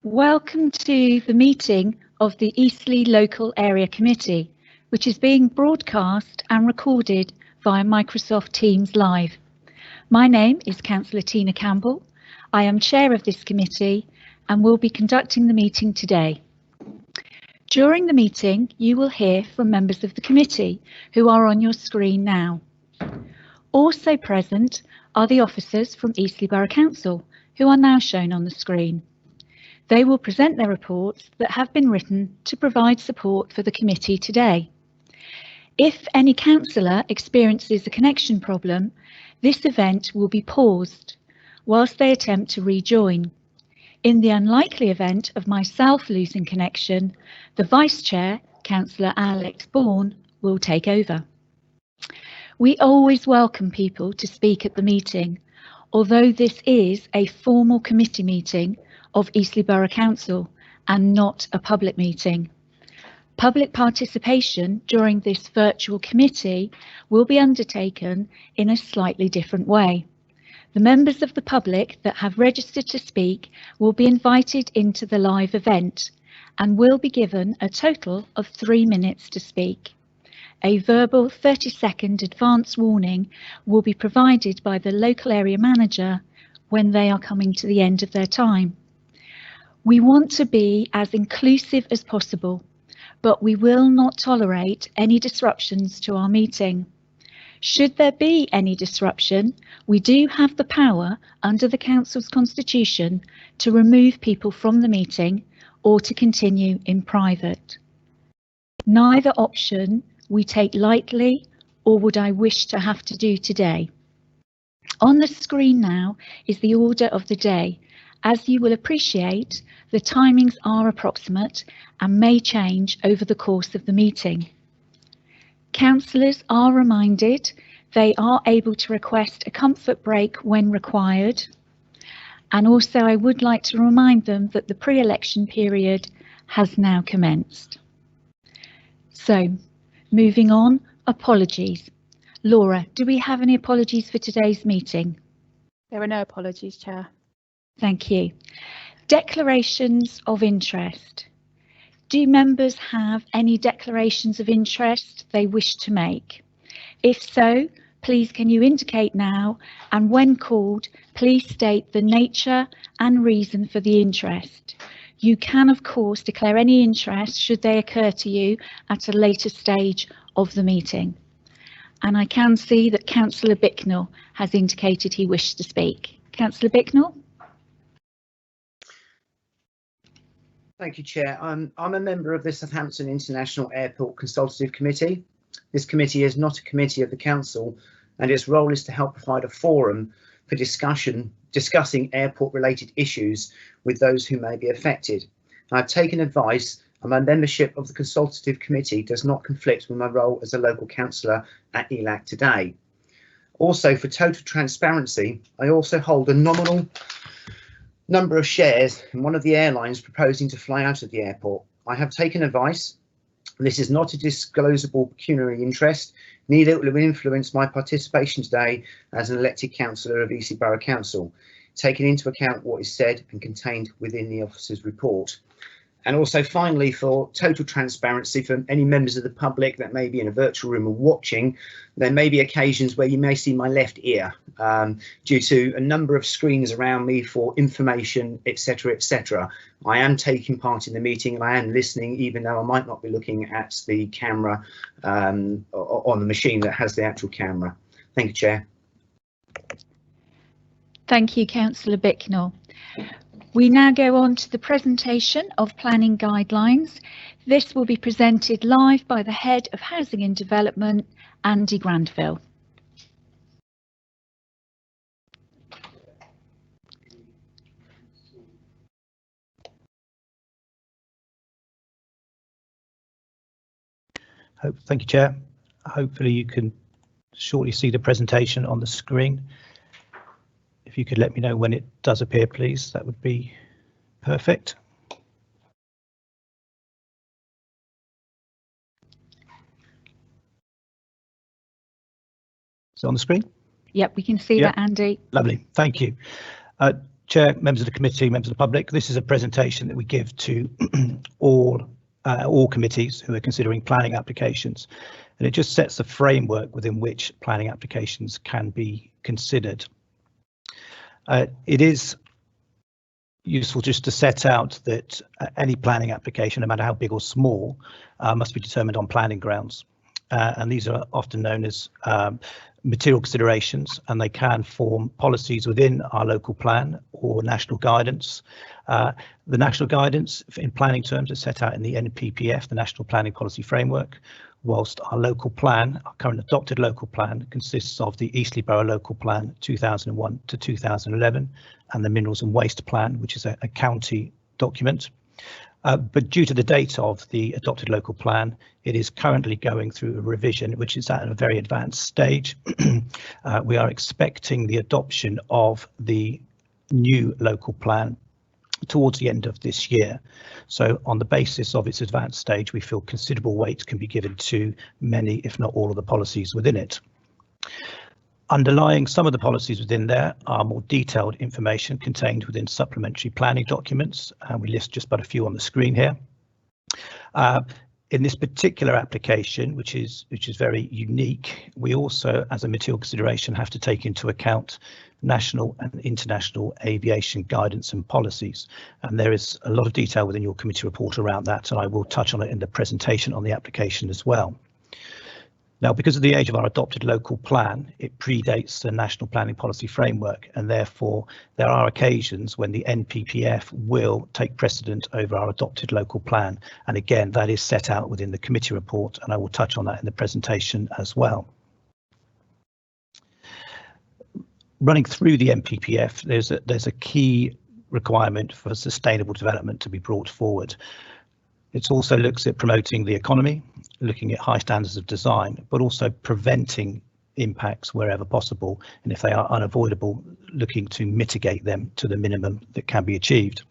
Welcome to the meeting of the Eastleigh Local Area Committee, which is being broadcast and recorded via Microsoft Teams Live. My name is Councillor Tina Campbell. I am chair of this committee and will be conducting the meeting today. During the meeting, you will hear from members of the committee who are on your screen now. Also present are the officers from Eastleigh Borough Council, who are now shown on the screen. They will present their reports that have been written to provide support for the committee today. If any councillor experiences a connection problem, this event will be paused whilst they attempt to rejoin. In the unlikely event of myself losing connection, the Vice Chair, Councillor Alex Bourne, will take over. We always welcome people to speak at the meeting, although this is a formal committee meeting of Eastleigh Borough Council and not a public meeting. Public participation during this virtual committee will be undertaken in a slightly different way. The members of the public that have registered to speak will be invited into the live event and will be given a total of 3 minutes to speak. A verbal 30-second advance warning will be provided by the local area manager when they are coming to the end of their time. We want to be as inclusive as possible, but we will not tolerate any disruptions to our meeting. Should there be any disruption, we do have the power under the Council's constitution to remove people from the meeting or to continue in private. Neither option we take lightly or would I wish to have to do today. On the screen now is the order of the day. As you will appreciate, the timings are approximate and may change over the course of the meeting. Councillors are reminded they are able to request a comfort break when required. And also I would like to remind them that the pre-election period has now commenced. So, moving on, apologies. Laura, do we have any apologies for today's meeting? There are no apologies, Chair. Thank you. Declarations of interest. Do members have any declarations of interest they wish to make? If so, please can you indicate now, and when called, please state the nature and reason for the interest. You can of course declare any interest should they occur to you at a later stage of the meeting. And I can see that Councillor Bicknell has indicated he wished to speak. Councillor Bicknell. Thank you, Chair. I'm a member of the Southampton International Airport Consultative Committee. This committee is not a committee of the Council, and its role is to help provide a forum for discussing airport-related issues with those who may be affected. I've taken advice, and my membership of the Consultative Committee does not conflict with my role as a local councillor at ELAC today. Also, for total transparency, I also hold a nominal number of shares in one of the airlines proposing to fly out of the airport. I have taken advice. This is not a disclosable pecuniary interest, neither will it influence my participation today as an elected councillor of Eastleigh Borough Council, taking into account what is said and contained within the officer's report. And also finally, for total transparency for any members of the public that may be in a virtual room or watching, there may be occasions where you may see my left ear due to a number of screens around me for information, etc, etc. I am taking part in the meeting and I am listening, even though I might not be looking at the camera on the machine that has the actual camera. Thank you, Chair. Thank you, Councillor Bicknell. We now go on to the presentation of planning guidelines. This will be presented live by the Head of Housing and Development, Andy Granville. Thank you, Chair. Hopefully you can shortly see the presentation on the screen. If you could let me know when it does appear, please, that would be perfect. Is it on the screen? Yep, we can see Yep. that, Andy. Lovely, thank you. Chair, members of the committee, members of the public, this is a presentation that we give to all committees who are considering planning applications, and it just sets the framework within which planning applications can be considered. It is useful just to set out that any planning application, no matter how big or small, must be determined on planning grounds, and these are often known as material considerations, and they can form policies within our local plan or national guidance. The national guidance in planning terms is set out in the NPPF, the National Planning Policy Framework, whilst our local plan, our current adopted local plan, consists of the Eastleigh Borough Local Plan 2001 to 2011 and the Minerals and Waste Plan, which is a county document. But due to the date of the adopted local plan, it is currently going through a revision, which is at a very advanced stage. We are expecting the adoption of the new local plan towards the end of this year. So on the basis of its advanced stage, we feel considerable weight can be given to many, if not all, of the policies within it. Underlying some of the policies within there are more detailed information contained within supplementary planning documents, and we list just but a few on the screen here. In this particular application, which is very unique, we also, as a material consideration, have to take into account national and international aviation guidance and policies, and there is a lot of detail within your committee report around that, and I will touch on it in the presentation on the application as well. Now, because of the age of our adopted local plan, it predates the National Planning Policy Framework, and therefore there are occasions when the NPPF will take precedent over our adopted local plan. And again, that is set out within the committee report, and I will touch on that in the presentation as well. Running through the NPPF, there's a key requirement for sustainable development to be brought forward. It also looks at promoting the economy, looking at high standards of design, but also preventing impacts wherever possible, and if they are unavoidable, looking to mitigate them to the minimum that can be achieved.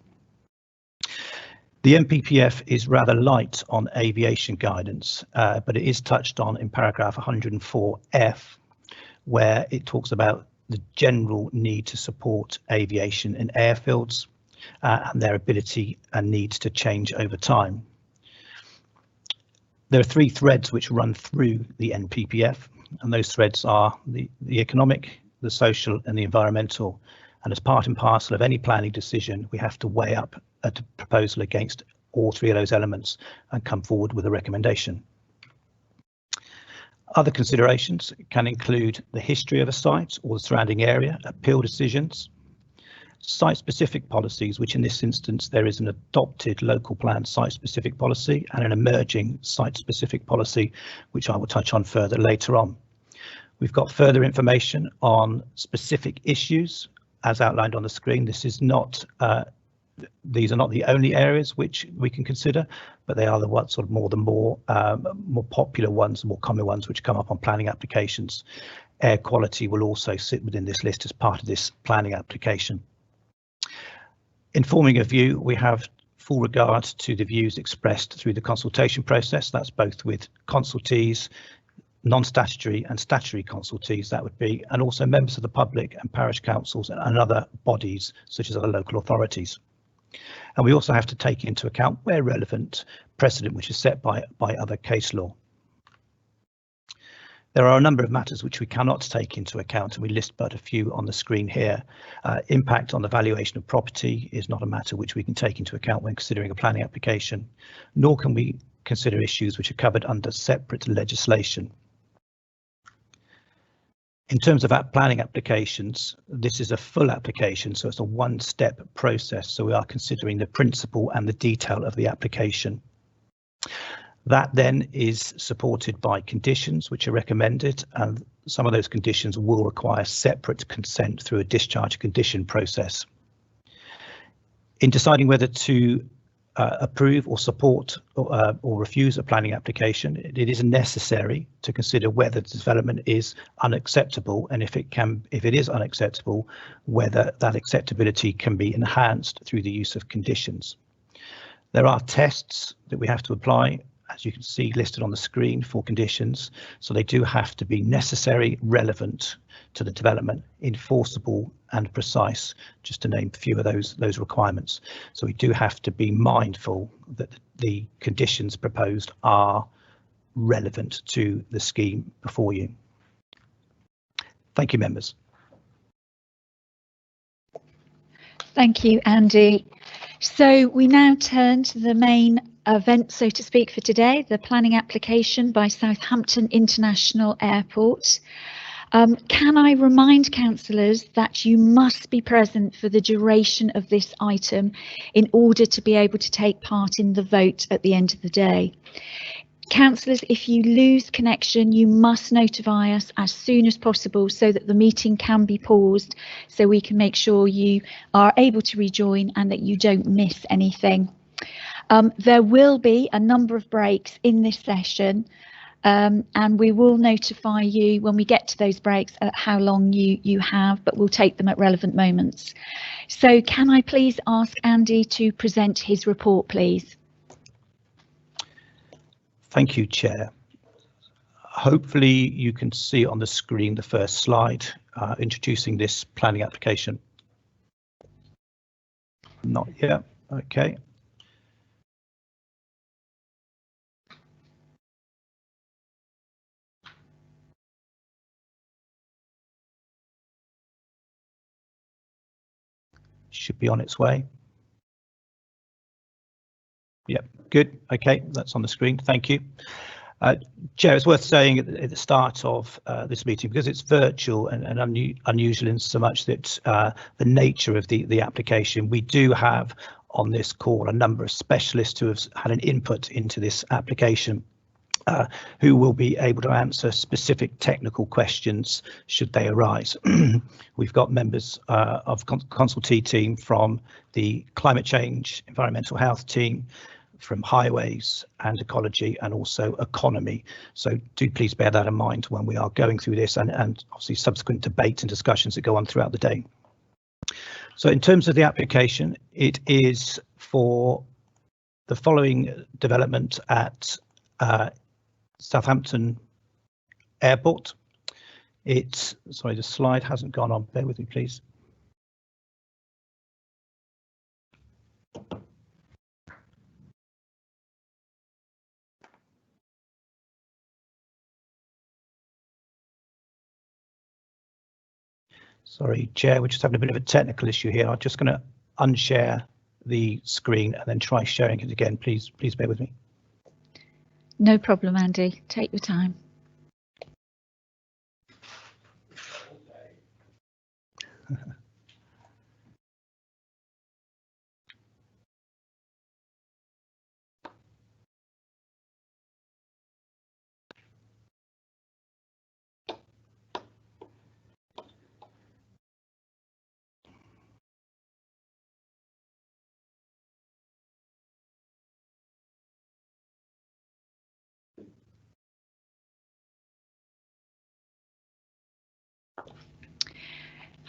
The NPPF is rather light on aviation guidance, but it is touched on in paragraph 104F, where it talks about the general need to support aviation in airfields and their ability and needs to change over time. There are three threads which run through the NPPF, and those threads are the economic, the social and the environmental. And as part and parcel of any planning decision, we have to weigh up a proposal against all three of those elements and come forward with a recommendation. Other considerations can include the history of a site or the surrounding area, appeal decisions, site-specific policies, which in this instance there is an adopted local plan site-specific policy and an emerging site-specific policy, which I will touch on further later on. We've got further information on specific issues as outlined on the screen. This is not these are not the only areas which we can consider, but they are the ones sort of more popular ones, more common ones which come up on planning applications. Air quality will also sit within this list as part of this planning application. In forming a view, we have full regard to the views expressed through the consultation process. That's both with consultees, non-statutory and statutory consultees, that would be, and also members of the public and parish councils and other bodies such as other local authorities. And we also have to take into account, where relevant, precedent which is set by other case law. There are a number of matters which we cannot take into account, and we list but a few on the screen here. Impact on the valuation of property is not a matter which we can take into account when considering a planning application, nor can we consider issues which are covered under separate legislation. In terms of planning applications, this is a full application, so it's a one-step process. So we are considering the principle and the detail of the application. That then is supported by conditions which are recommended, and some of those conditions will require separate consent through a discharge condition process. In deciding whether to approve or support or refuse a planning application, it is necessary to consider whether the development is unacceptable, and if it is unacceptable, whether that acceptability can be enhanced through the use of conditions. There are tests that we have to apply, as you can see listed on the screen, for conditions, so they do have to be necessary, relevant to the development, enforceable and precise, just to name a few of those requirements. So we do have to be mindful that the conditions proposed are relevant to the scheme before you. Thank you, members. Thank you, Andy. So we now turn to the main event, so to speak, for today, the planning application by Southampton International Airport. Can I remind councillors that you must be present for the duration of this item in order to be able to take part in the vote at the end of the day? Councillors, if you lose connection, you must notify us as soon as possible so that the meeting can be paused, so we can make sure you are able to rejoin and that you don't miss anything. There will be a number of breaks in this session, and we will notify you when we get to those breaks at how long you have, but we'll take them at relevant moments. So can I please ask Andy to present his report, please? Thank you, Chair. Hopefully you can see on the screen the first slide introducing this planning application. Not yet. Okay. Should be on its way. Yep, good. Okay, that's on the screen. Thank you. Chair, it's worth saying at the start of this meeting, because it's virtual and unusual in so much that the nature of the application, we do have on this call a number of specialists who have had an input into this application, who will be able to answer specific technical questions should they arise. We've got members of consultee team from the climate change, environmental health team, from highways and ecology, and also economy. So do please bear that in mind when we are going through this, and obviously subsequent debate and discussions that go on throughout the day. So in terms of the application, it is for the following development at Southampton Airport. It's, sorry, the slide hasn't gone on, bear with me please. Sorry, Chair, we're just having a bit of a technical issue here. I'm just going to unshare the screen and then try sharing it again. Please bear with me. No problem, Andy. Take your time.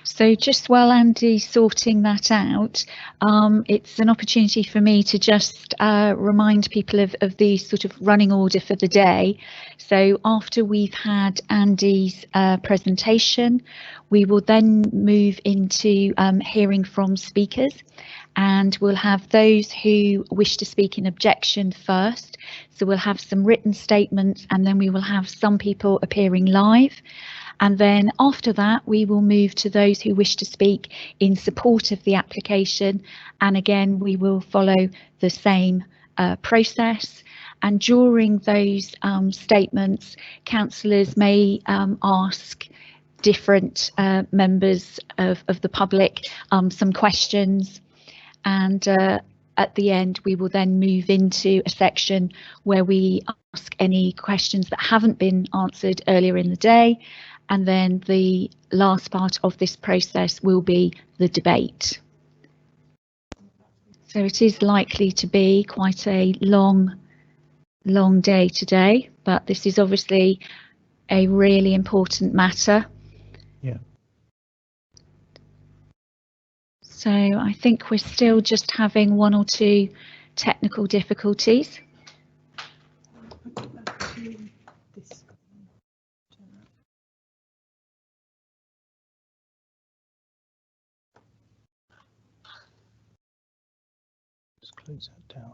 So just while Andy's sorting that out, it's an opportunity for me to just remind people of the sort of running order for the day. So after we've had Andy's presentation, we will then move into hearing from speakers, and we'll have those who wish to speak in objection first. So we'll have some written statements, and then we will have some people appearing live. And then after that, we will move to those who wish to speak in support of the application. And again, we will follow the same process. And during those statements, councillors may ask different members of the public some questions. And at the end, we will then move into a section where we ask any questions that haven't been answered earlier in the day. And then the last part of this process will be the debate. So it is likely to be quite a long day today, but this is obviously a really important matter. Yeah. So I think we're still just having one or two technical difficulties. Just close that down.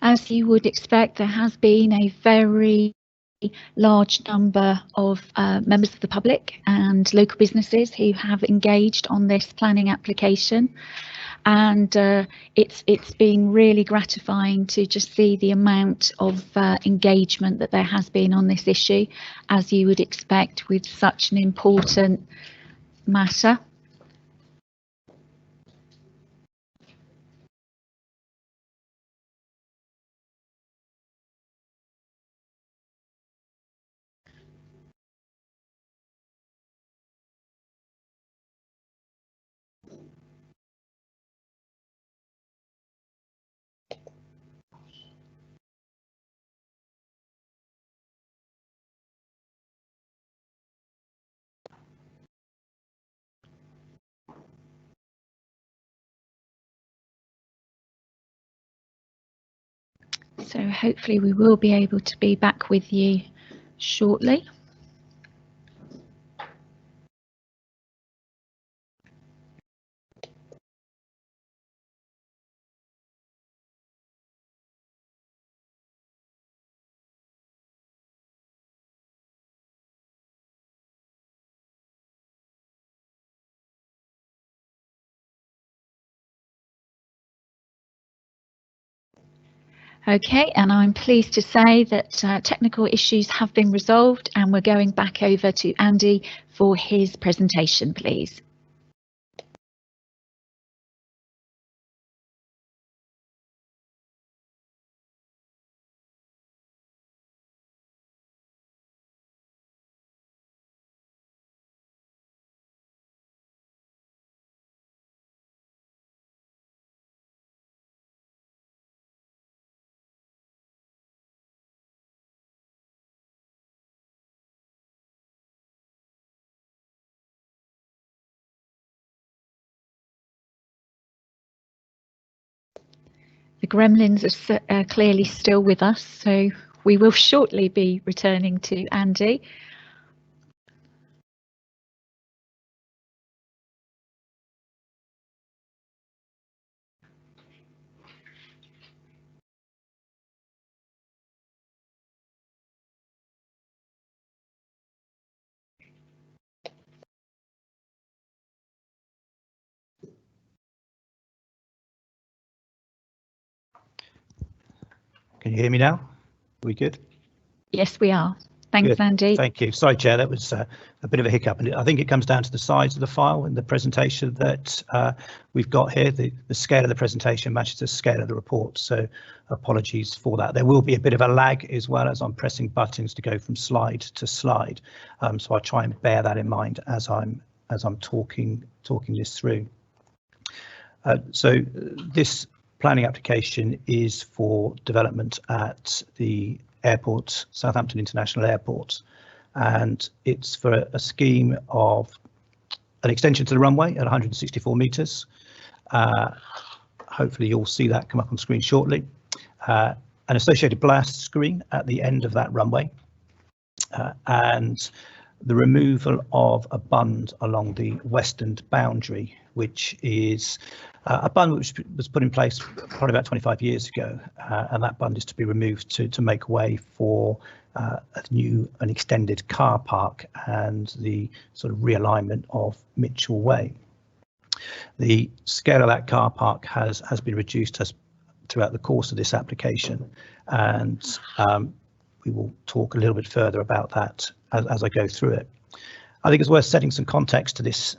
As you would expect, there has been a very large number of members of the public and local businesses who have engaged on this planning application, and it's been really gratifying to just see the amount of engagement that there has been on this issue, as you would expect with such an important matter. So hopefully we will be able to be back with you shortly. Okay, and I'm pleased to say that technical issues have been resolved, and we're going back over to Andy for his presentation, please. The gremlins are clearly still with us, so we will shortly be returning to Andy. Can you hear me now? Are we good? Yes, we are. Thanks, Good. Andy. Thank you. Sorry, Chair, that was a bit of a hiccup, and I think it comes down to the size of the file in the presentation that we've got here. The scale of the presentation matches the scale of the report, so apologies for that. There will be a bit of a lag as well as I'm pressing buttons to go from slide to slide, so I try and bear that in mind as I'm talking this through. So this planning application is for development at the airport, Southampton International Airport, and it's for a scheme of an extension to the runway at 164 metres. Hopefully you'll see that come up on screen shortly. An associated blast screen at the end of that runway, and the removal of a bund along the western boundary, which is a bund which was put in place probably about 25 years ago, and that bund is to be removed to make way for an extended car park and the sort of realignment of Mitchell Way. The scale of that car park has been reduced throughout the course of this application, and we will talk a little bit further about that as I go through it. I think it's worth setting some context to this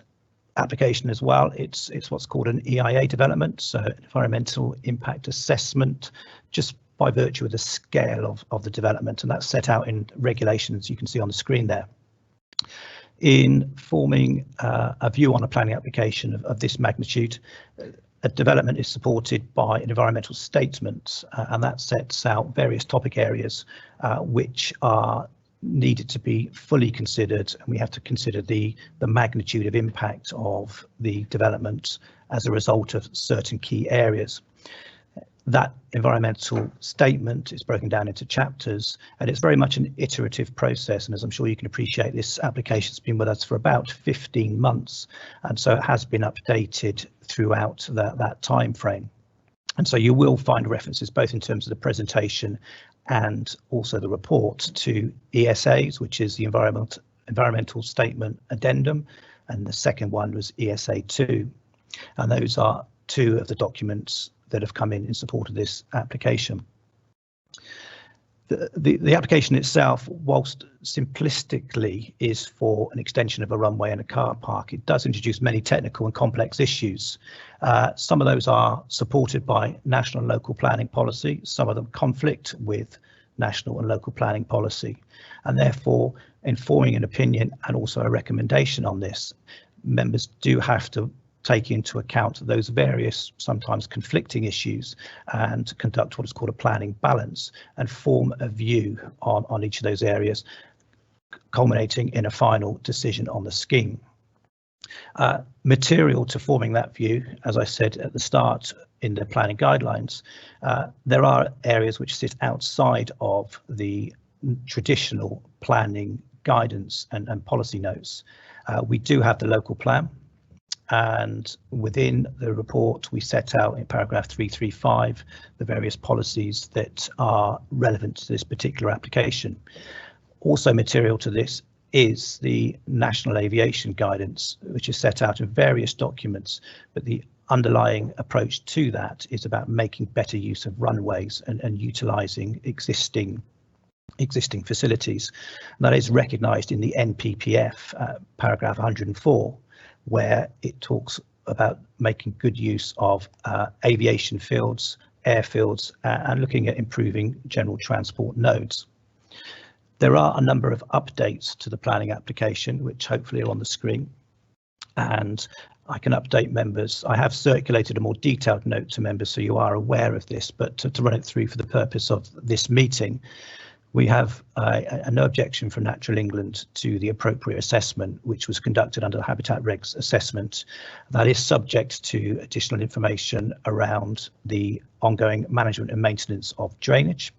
application as well. It's what's called an EIA development, so environmental impact assessment, just by virtue of the scale of the development, and that's set out in regulations you can see on the screen there. In forming a view on a planning application of this magnitude, A development is supported by an environmental statement, and that sets out various topic areas which are needed to be fully considered, and we have to consider the magnitude of impact of the development as a result of certain key areas. That environmental statement is broken down into chapters, and it's very much an iterative process, and as I'm sure you can appreciate, this application has been with us for about 15 months, and so it has been updated throughout that time frame. And so you will find references both in terms of the presentation and also the report to ESAs, which is the environmental statement addendum, and the second one was ESA 2, and those are two of the documents that have come in support of this application. The application itself, whilst simplistically is for an extension of a runway and a car park, it does introduce many technical and complex issues. Some of those are supported by national and local planning policy, some of them conflict with national and local planning policy, and therefore informing an opinion and also a recommendation on this, members do have to take into account those various, sometimes conflicting issues, and conduct what is called a planning balance and form a view on each of those areas, culminating in a final decision on the scheme. Material to forming that view, as I said at the start in the planning guidelines, there are areas which sit outside of the traditional planning guidance and policy notes. We do have the local plan, and within the report we set out in paragraph 335 the various policies that are relevant to this particular application. Also material to this is the National Aviation Guidance, which is set out in various documents, but the underlying approach to that is about making better use of runways and utilising existing facilities. And that is recognised in the NPPF paragraph 104, where it talks about making good use of aviation fields, airfields, and looking at improving general transport nodes. There are a number of updates to the planning application, which hopefully are on the screen, and I can update members. I have circulated a more detailed note to members so you are aware of this, but to run it through for the purpose of this meeting, we have a no objection from Natural England to the appropriate assessment, which was conducted under the Habitat Regs assessment. That is subject to additional information around the ongoing management and maintenance of drainage,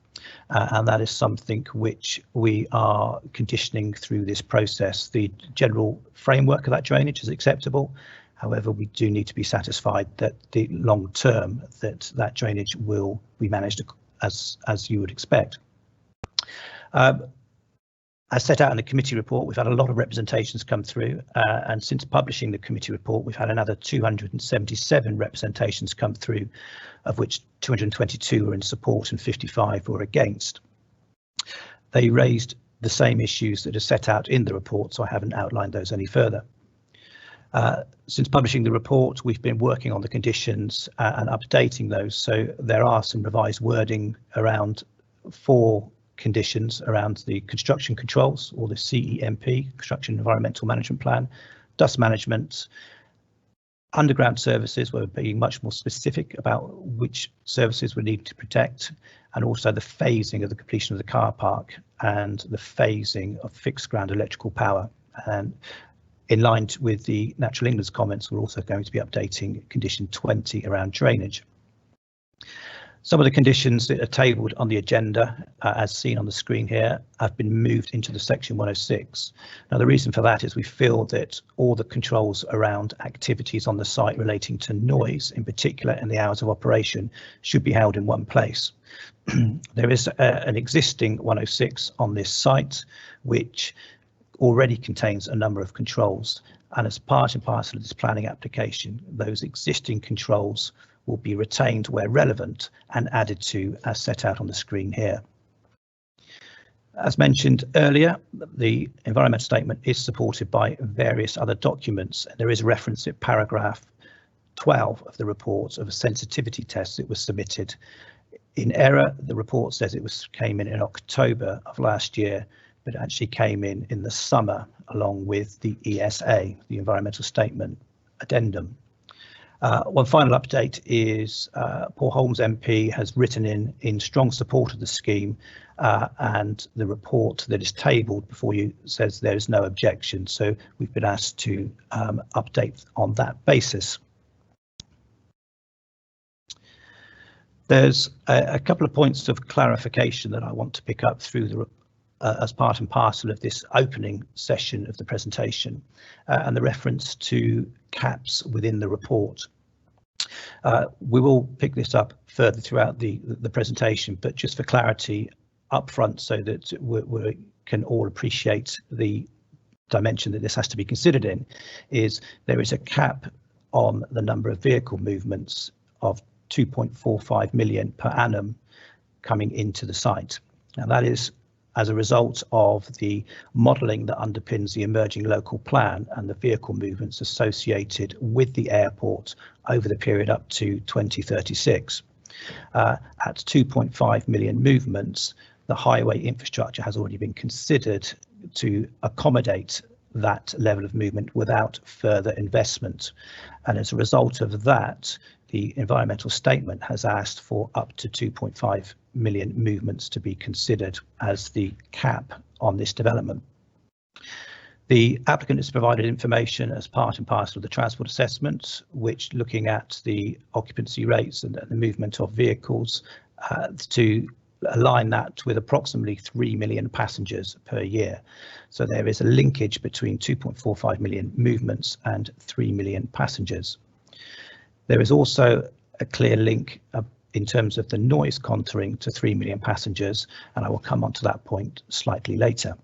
and that is something which we are conditioning through this process. The general framework of that drainage is acceptable. However, we do need to be satisfied that the long term that drainage will be managed as you would expect. As set out in the committee report, we've had a lot of representations come through, and since publishing the committee report, we've had another 277 representations come through, of which 222 were in support and 55 were against. They raised the same issues that are set out in the report, so I haven't outlined those any further. Since publishing the report, we've been working on the conditions and updating those, so there are some revised wording around 4 conditions around the construction controls, or the CEMP, Construction Environmental Management Plan, dust management, underground services, where we're being much more specific about which services we need to protect, and also the phasing of the completion of the car park and the phasing of fixed ground electrical power. And in line with the Natural England's comments, we're also going to be updating condition 20 around drainage. Some of the conditions that are tabled on the agenda, as seen on the screen here, have been moved into the section 106. Now, the reason for that is we feel that all the controls around activities on the site relating to noise, in particular in the hours of operation, should be held in one place. There is an existing 106 on this site, which already contains a number of controls, and as part and parcel of this planning application, those existing controls will be retained where relevant and added to as set out on the screen here. As mentioned earlier, the environmental statement is supported by various other documents. There is a reference at paragraph 12 of the report of a sensitivity test that was submitted. In error, the report says it came in October of last year, but it actually came in the summer along with the ESA, the environmental statement addendum. One final update is Paul Holmes MP has written in strong support of the scheme, and the report that is tabled before you says there is no objection. So we've been asked to update on that basis. There's a couple of points of clarification that I want to pick up through the as part and parcel of this opening session of the presentation, and the reference to caps within the report. We will pick this up further throughout the presentation, but just for clarity up front so that we can all appreciate the dimension that this has to be considered in, is there is a cap on the number of vehicle movements of 2.45 million per annum coming into the site. Now that is as a result of the modelling that underpins the emerging local plan and the vehicle movements associated with the airport over the period up to 2036. At 2.5 million movements, the highway infrastructure has already been considered to accommodate that level of movement without further investment. And as a result of that, the environmental statement has asked for up to 2.5 million movements to be considered as the cap on this development. The applicant has provided information as part and parcel of the transport assessment, which looking at the occupancy rates and the movement of vehicles to align that with approximately 3 million passengers per year. So there is a linkage between 2.45 million movements and 3 million passengers. There is also a clear link in terms of the noise contouring to 3 million passengers, and I will come on to that point slightly later.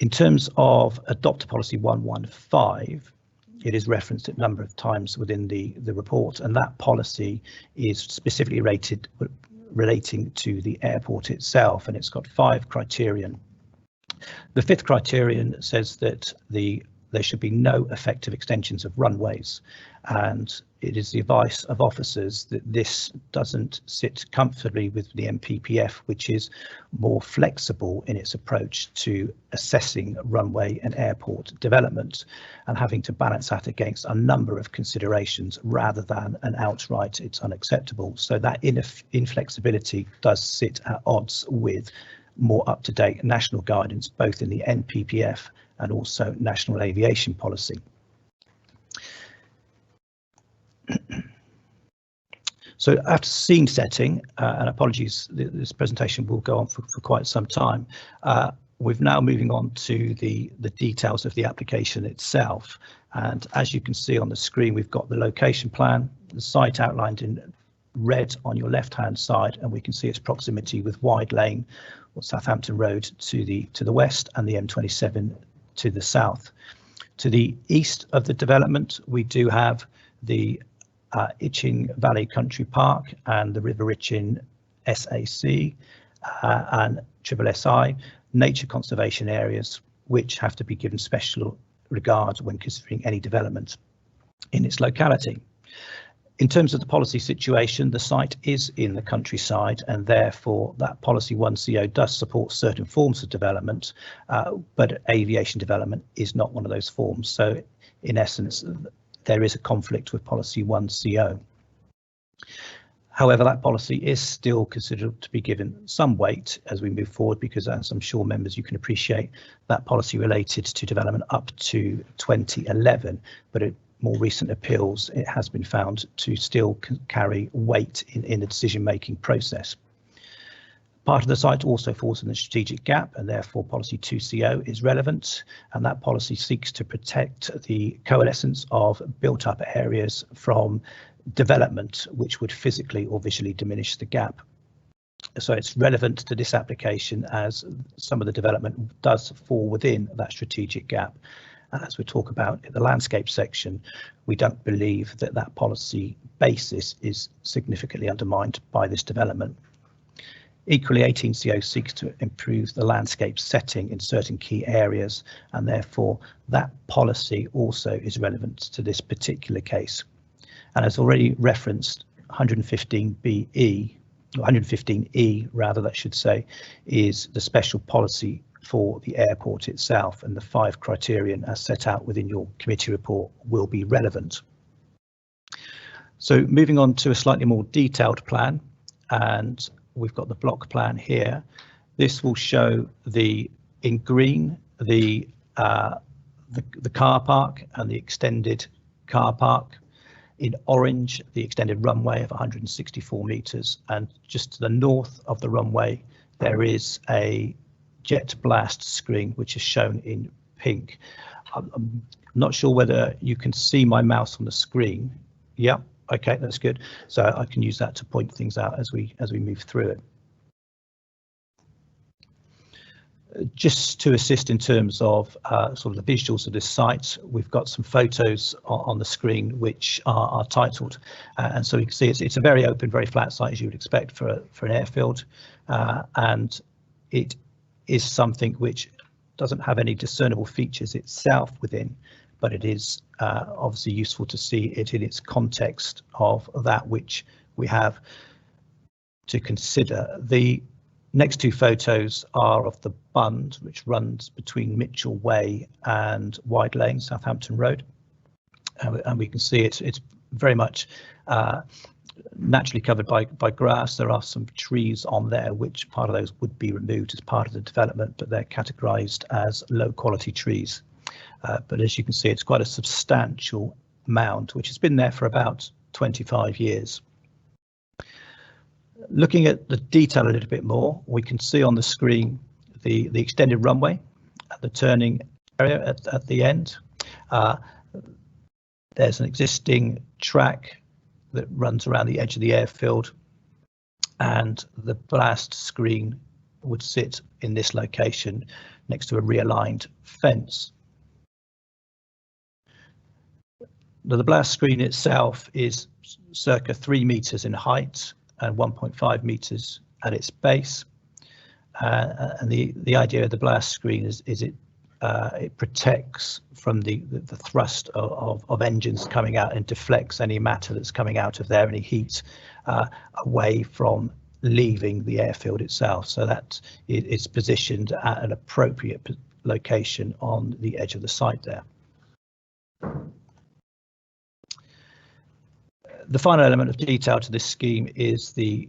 In terms of Adopt Policy 115, it is referenced a number of times within the report, and that policy is specifically relating to the airport itself, and it's got 5 criterion. The 5th criterion says that there should be no effective extensions of runways, and it is the advice of officers that this doesn't sit comfortably with the NPPF, which is more flexible in its approach to assessing runway and airport development and having to balance that against a number of considerations rather than an outright it's unacceptable. So that inflexibility does sit at odds with more up-to-date national guidance, both in the NPPF and also national aviation policy. So after scene setting, and apologies, this presentation will go on for quite some time, we're now moving on to the details of the application itself. And as you can see on the screen, we've got the location plan, the site outlined in red on your left-hand side, and we can see its proximity with Wide Lane or Southampton Road to the west and the M27 to the south. To the east of the development, we do have the Itching Valley Country Park and the River Itchen SAC and SSSI nature conservation areas, which have to be given special regard when considering any development in its locality. In terms of the policy situation, the site is in the countryside, and therefore that policy 1CO does support certain forms of development, but aviation development is not one of those forms. So in essence, there is a conflict with policy 1CO. However, that policy is still considered to be given some weight as we move forward, because as I'm sure members you can appreciate, that policy related to development up to 2011, but at more recent appeals it has been found to still carry weight in the decision-making process. Part of the site also falls in the strategic gap, and therefore policy 2CO is relevant, and that policy seeks to protect the coalescence of built up areas from development which would physically or visually diminish the gap. So it's relevant to this application as some of the development does fall within that strategic gap. And as we talk about in the landscape section, we don't believe that that policy basis is significantly undermined by this development. Equally, 18CO seeks to improve the landscape setting in certain key areas, and therefore that policy also is relevant to this particular case. And as already referenced, 115BE, or 115E rather, that should say, is the special policy for the airport itself, and the 5 criterion as set out within your committee report will be relevant. So moving on to a slightly more detailed plan, and we've got the block plan here. This will show in green the car park and the extended car park. In orange, the extended runway of 164 metres, and just to the north of the runway there is a jet blast screen which is shown in pink. I'm not sure whether you can see my mouse on the screen. Yeah, okay, that's good. So I can use that to point things out as we move through it. Just to assist in terms of sort of the visuals of this site, we've got some photos on the screen which are titled, and so you can see it's a very open, very flat site as you would expect for an airfield, and it is something which doesn't have any discernible features itself within, but it is obviously useful to see it in its context of that which we have to consider. The next two photos are of the bund which runs between Mitchell Way and Wide Lane, Southampton Road, and we can see it's very much naturally covered by grass. There are some trees on there which part of those would be removed as part of the development, but they're categorised as low quality trees. But as you can see, it's quite a substantial mound which has been there for about 25 years. Looking at the detail a little bit more, we can see on the screen the extended runway at the turning area at the end. There's an existing track that runs around the edge of the airfield, and the blast screen would sit in this location next to a realigned fence. Now, the blast screen itself is circa 3 metres in height and 1.5 metres at its base, and the idea of the blast screen is it protects from the thrust of engines coming out and deflects any matter that's coming out of there, any heat away from leaving the airfield itself, so that it's positioned at an appropriate location on the edge of the site there. The final element of detail to this scheme is the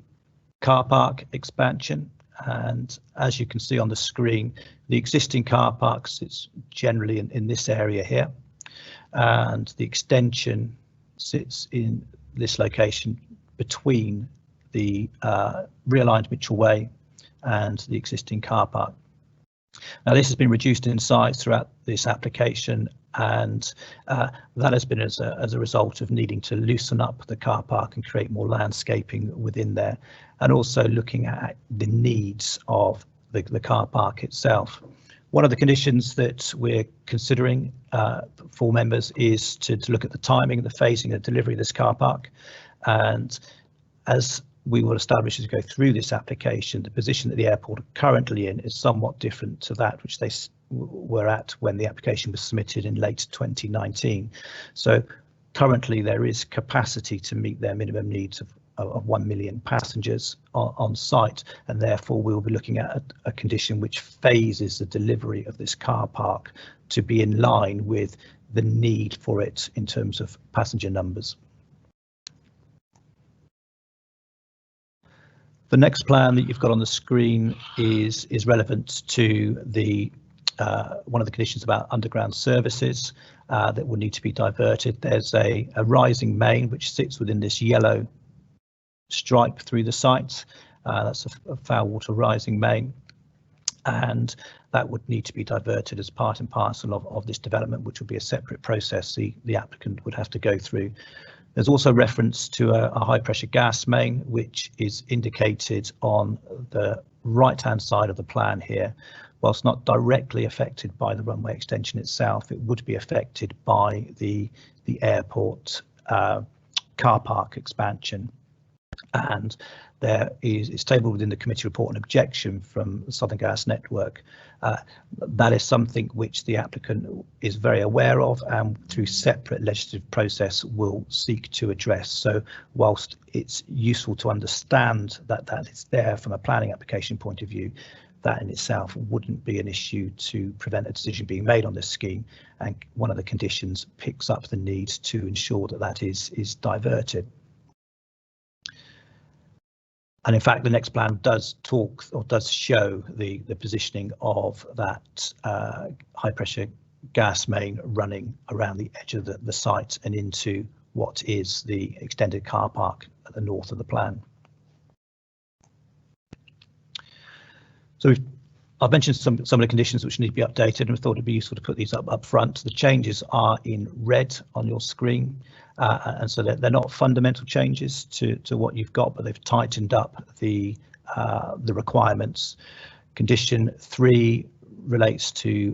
car park expansion, and as you can see on the screen, the existing car park sits generally in this area here, and the extension sits in this location between the realigned Mitchell Way and the existing car park. Now, this has been reduced in size throughout this application, and that has been as a result of needing to loosen up the car park and create more landscaping within there, and also looking at the needs of the car park itself. One of the conditions that we're considering for members is to look at the timing and the phasing of delivery of this car park, and as we will establish as we go through this application, the position that the airport are currently in is somewhat different to that which they were at when the application was submitted in late 2019. So currently there is capacity to meet their minimum needs of 1 million passengers on site, and therefore we'll be looking at a condition which phases the delivery of this car park to be in line with the need for it in terms of passenger numbers. The next plan that you've got on the screen is relevant to the one of the conditions about underground services that will need to be diverted. There's a rising main which sits within this yellow stripe through the site. That's a foul water rising main, and that would need to be diverted as part and parcel of this development, which would be a separate process the applicant would have to go through. There's also reference to a high pressure gas main, which is indicated on the right hand side of the plan here. Whilst not directly affected by the runway extension itself, it would be affected by the airport car park expansion. And it's tabled within the committee report an objection from the Southern Gas Network. That is something which the applicant is very aware of, and through separate legislative process will seek to address. So whilst it's useful to understand that it's there from a planning application point of view, that in itself wouldn't be an issue to prevent a decision being made on this scheme, and one of the conditions picks up the need to ensure that is diverted. And in fact, the next plan does talk or does show the positioning of that high pressure gas main running around the edge of the site and into what is the extended car park at the north of the plan. So I've mentioned some of the conditions which need to be updated, and I thought it'd be useful to put these up front. The changes are in red on your screen, and so they're not fundamental changes to what you've got, but they've tightened up the requirements. Condition 3 relates to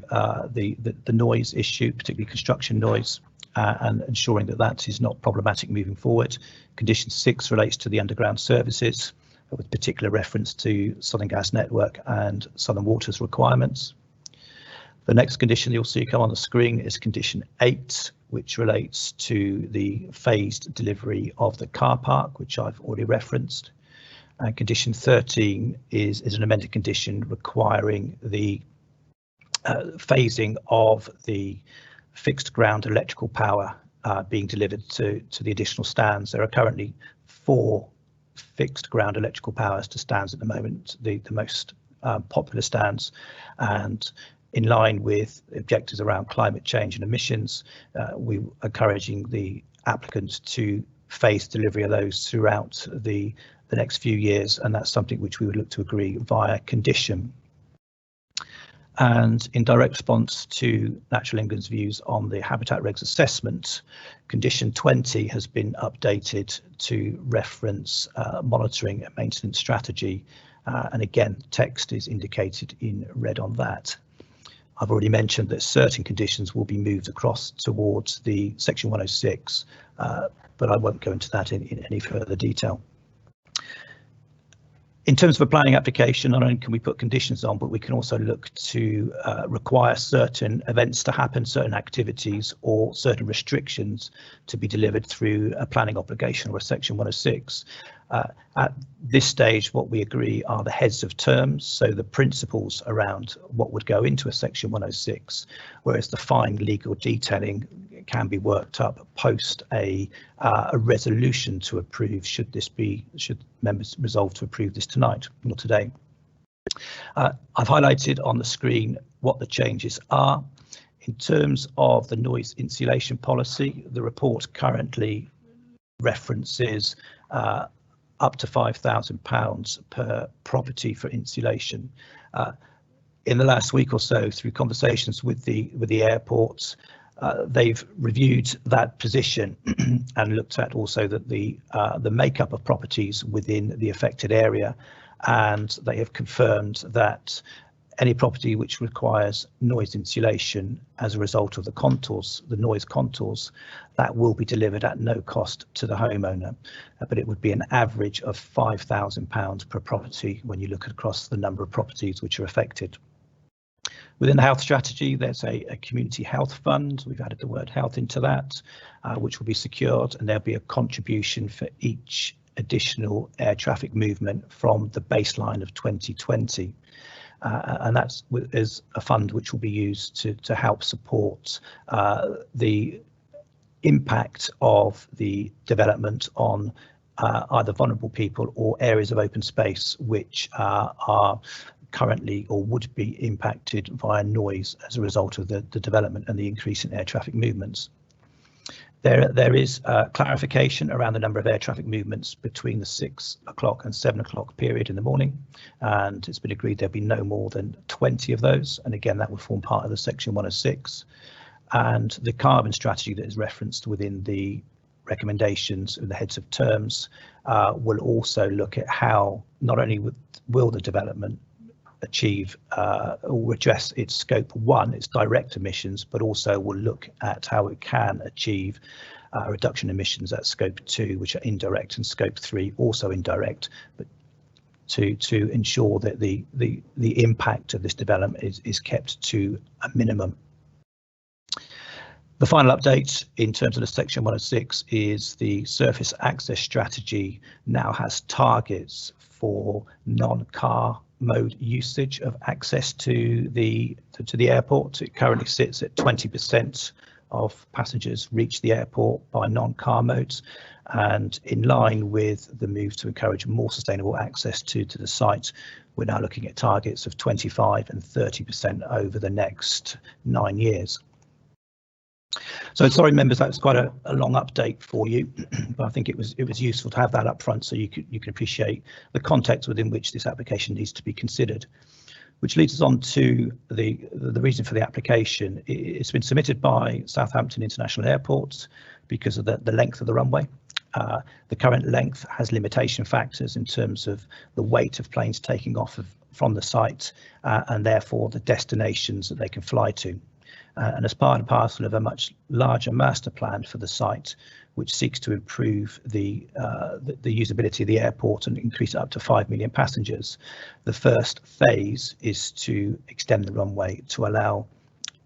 the noise issue, particularly construction noise, and ensuring that is not problematic moving forward. Condition 6 relates to the underground services, with particular reference to Southern Gas Network and Southern Water's requirements. The next condition you'll see come on the screen is condition 8, which relates to the phased delivery of the car park, which I've already referenced. And condition 13 is an amended condition requiring the phasing of the fixed ground electrical power being delivered to the additional stands. There are currently 4 fixed ground electrical powers to stands at the moment, the most popular stands, and in line with objectives around climate change and emissions, we are encouraging the applicants to phase delivery of those throughout the next few years, and that's something which we would look to agree via condition. And in direct response to Natural England's views on the Habitat Regs assessment, condition 20 has been updated to reference monitoring and maintenance strategy. And again, text is indicated in red on that. I've already mentioned that certain conditions will be moved across towards the section 106, but I won't go into that in any further detail. In terms of a planning application, not only can we put conditions on, but we can also look to require certain events to happen, certain activities or certain restrictions to be delivered through a planning obligation or a section 106. At this stage, what we agree are the heads of terms, so the principles around what would go into a section 106, whereas the fine legal detailing can be worked up post a resolution to approve should members resolve to approve this tonight or today. I've highlighted on the screen what the changes are. In terms of the noise insulation policy, the report currently references up to £5,000 per property for insulation. In the last week or so, through conversations with the airports, they've reviewed that position and looked at also that the makeup of properties within the affected area, and they have confirmed that any property which requires noise insulation as a result of the contours, the noise contours, that will be delivered at no cost to the homeowner, but it would be an average of £5,000 per property when you look across the number of properties which are affected. Within the health strategy, there's a community health fund. We've added the word health into that, which will be secured, and there'll be a contribution for each additional air traffic movement from the baseline of 2020. And that is a fund which will be used to help support the impact of the development on either vulnerable people or areas of open space which are currently or would be impacted via noise as a result of the development and the increase in air traffic movements. There is clarification around the number of air traffic movements between the 6 o'clock and 7 o'clock period in the morning, and it's been agreed there'll be no more than 20 of those, and again that will form part of the section 106. And the carbon strategy that is referenced within the recommendations of the heads of terms will also look at how not only will the development achieve or address its scope 1, its direct emissions, but also will look at how it can achieve reduction emissions at scope 2, which are indirect, and scope 3 also indirect, but to ensure that the impact of this development is kept to a minimum. The final update in terms of the section 106 is the surface access strategy now has targets for non-car mode usage of access to the airport. It currently sits at 20% of passengers reach the airport by non-car modes, And in line with the move to encourage more sustainable access to the site, we're now looking at targets of 25% and 30% over the next 9 years. So sorry members, that's quite a long update for you, but I think it was useful to have that up front so you can appreciate the context within which this application needs to be considered. Which leads us on to the reason for the application. It's been submitted by Southampton International Airport because of the length of the runway. The current length has limitation factors in terms of the weight of planes taking off from the site and therefore the destinations that they can fly to. And as part and parcel of a much larger master plan for the site, which seeks to improve the usability of the airport and increase it up to 5 million passengers, the first phase is to extend the runway to allow